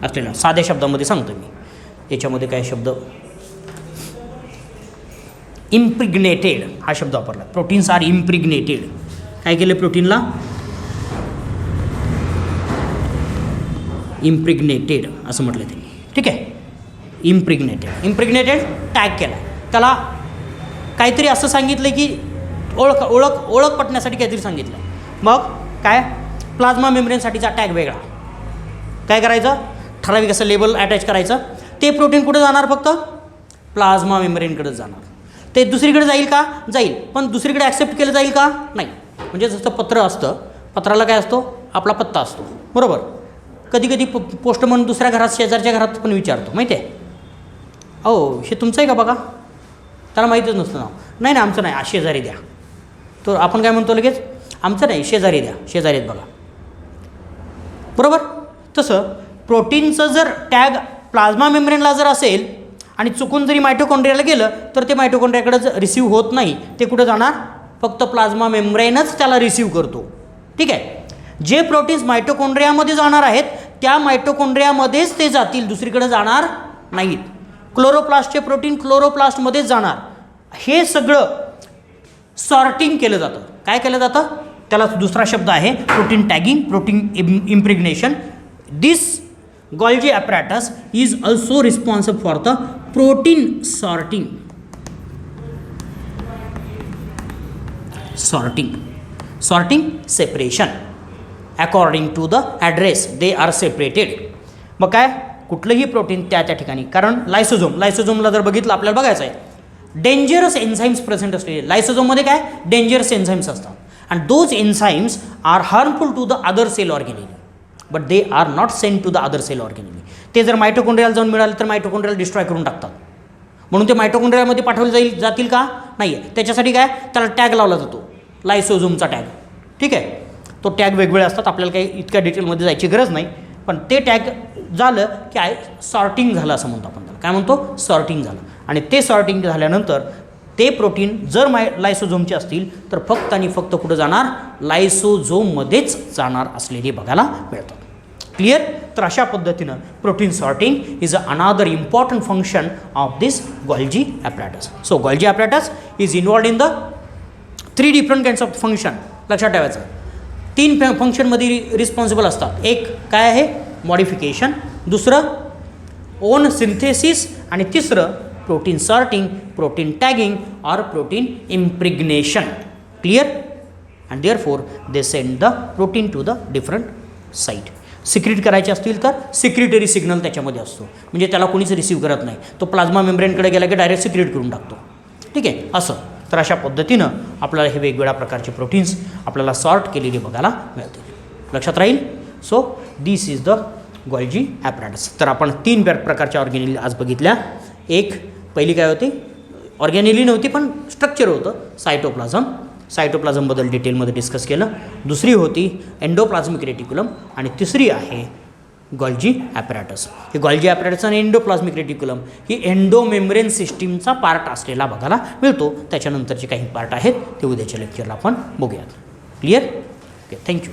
असलेला. साध्या शब्दामध्ये सांगतो मी. याच्यामध्ये काय शब्द? इम्प्रिग्नेटेड हा शब्द वापरला. Proteins are impregnated. काय केलं प्रोटीनला? इम्प्रिग्नेटेड असं म्हटलं त्यांनी. ठीक आहे. इम्प्रिग्नेटेड टॅग केला. त्याला काहीतरी असं सांगितलं की ओळख पटण्यासाठी काहीतरी सांगितलं. मग काय? प्लाझ्मा मेम्ब्रेनसाठीचा टॅग वेगळा. काय करायचं? ठराविक असं लेबल अटॅच करायचं. ते प्रोटीन कुठे जाणार? फक्त प्लाझ्मा मेम्ब्रेनकडेच जाणार. ते दुसरीकडे जाईल का? जाईल. पण दुसरीकडे ॲक्सेप्ट केलं जाईल का? नाही. म्हणजे जसं पत्र असतं, पत्राला काय असतो? आपला पत्ता असतो. बरोबर. कधी कधी पोस्टमन दुसऱ्या घरात, शेजारच्या घरात पण विचारतो, माहिती आहे, अहो हे तुमचं आहे का बघा? त्याला माहीतच नसतं नाव. नाही आमचं नाही, शेजारी द्या. तो आपण काय म्हणतो लगेच? आमचं नाही, शेजारी द्या, शेजारी आहेत बघा. बरोबर. तसं प्रोटीनचं जर टॅग प्लाझ्मा मेम्ब्रेनला जर असेल आणि चुकून जरी मायटोकॉन्ड्रियाला गेलं तर ते मायटोकॉन्ड्रियाकडे रिसीव्ह होत नाही. ते कुठं जाणार? फक्त प्लाझ्मा मेम्ब्रेनच त्याला रिसीव्ह करतो. ठीक आहे. जे प्रोटीन्स मायटोकॉन्ड्रियामध्ये जाणार आहेत त्या मायटोकॉन्ड्रियामध्येच ते जातील, दुसरीकडे जाणार नाहीत. क्लोरोप्लास्टचे प्रोटीन क्लोरोप्लास्टमध्येच जाणार. हे सगळं सॉर्टिंग केलं जातं. काय केलं जातं? त्याला दुसरा शब्द आहे protein tagging, protein impregnation. This Golgi apparatus is also responsible for the protein sorting. Sorting separation according to the address they are separated. मग काय? कुठलंही प्रोटीन त्या ठिकाणी. कारण लायसोझोमला जर बघितलं आपल्याला बघायचं आहे डेंजरस एन्झाईम्स प्रेझेंट असलेले. लायसोझोममध्ये काय? डेंजरस एन्झाईम्स असतात. And those enzymes are harmful to the other cell organelle but they are not send to the other cell organelle. ते जर मायटोकॉन्ड्रियाला जाऊन मिळाले तर मायटोकॉन्ड्रियाला डिस्ट्रॉय करून टाकतात. म्हणून ते मायटोकॉन्ड्रियामध्ये पाठवले जातील का? नाही आहे. त्याच्यासाठी काय? त्याला टॅग लावला जातो, लायसोझोमचा टॅग. ठीक आहे. तो टॅग वेगवेगळे असतात, आपल्याला काही इतक्या डिटेलमध्ये जायची गरज नाही. पण ते टॅग झालं की सॉर्टिंग झालं असं म्हणतो आपण त्याला. काय म्हणतो? सॉर्टिंग झालं. आणि ते सॉर्टिंग झाल्यानंतर ते प्रोटीन जर लायसोझोमचे असतील तर फक्त आणि फक्त कुठं जाणार? लायसोझोममध्येच जाणार असलेले बघायला मिळतात. क्लिअर? तर अशा पद्धतीनं protein sorting is another important function of this Golgi apparatus. So Golgi apparatus is involved in the 3 different kinds of function. लक्षात ठेवायचं. 3 फंक्शनमध्ये रिस्पॉन्सिबल असतात. एक काय आहे? मॉडिफिकेशन. दुसरं ओन सिंथेसिस. आणि तिसरं protein sorting, protein tagging or protein impregnation. Clear? And therefore they send the protein to the different site. Secrete करायचे असतील तर सिक्रेटरी सिग्नल त्याच्यामध्ये असतो, म्हणजे त्याला कोणीच रिसीव्ह करत नाही. तो प्लाझ्मा मेम्ब्रेनकडे गेला की डायरेक्ट सिक्रेट करून टाकतो. ठीक आहे. असं. तर अशा पद्धतीनं आपल्याला हे वेगवेगळ्या प्रकारचे प्रोटीन्स आपल्याला सॉर्ट केलेले बघायला मिळतील. लक्षात राहील. So this is the Golgi apparatus. तर आपण 3 प्रकारच्या ऑर्गेनेली आज बघितल्या. एक पहिली काय होती, ऑर्गेनेली नव्हती पण स्ट्रक्चर होतं सायटोप्लाझम. सायटोप्लाझमबद्दल डिटेलमध्ये डिस्कस केलं. दुसरी होती एंडोप्लाझ्मिक रेटिक्युलम आणि तिसरी आहे गॉल्जी ॲपॅरेटस. हे गॉल्जी ॲपॅरेटस आणि एंडोप्लाझ्मिक रेटिक्युलम ही एंडोमेम्ब्रेन सिस्टीमचा पार्ट असलेला बघायला मिळतो. त्याच्यानंतरचे काही पार्ट आहेत ते उद्याच्या लेक्चरला आपण बघूयात. क्लिअर? Okay, thank you.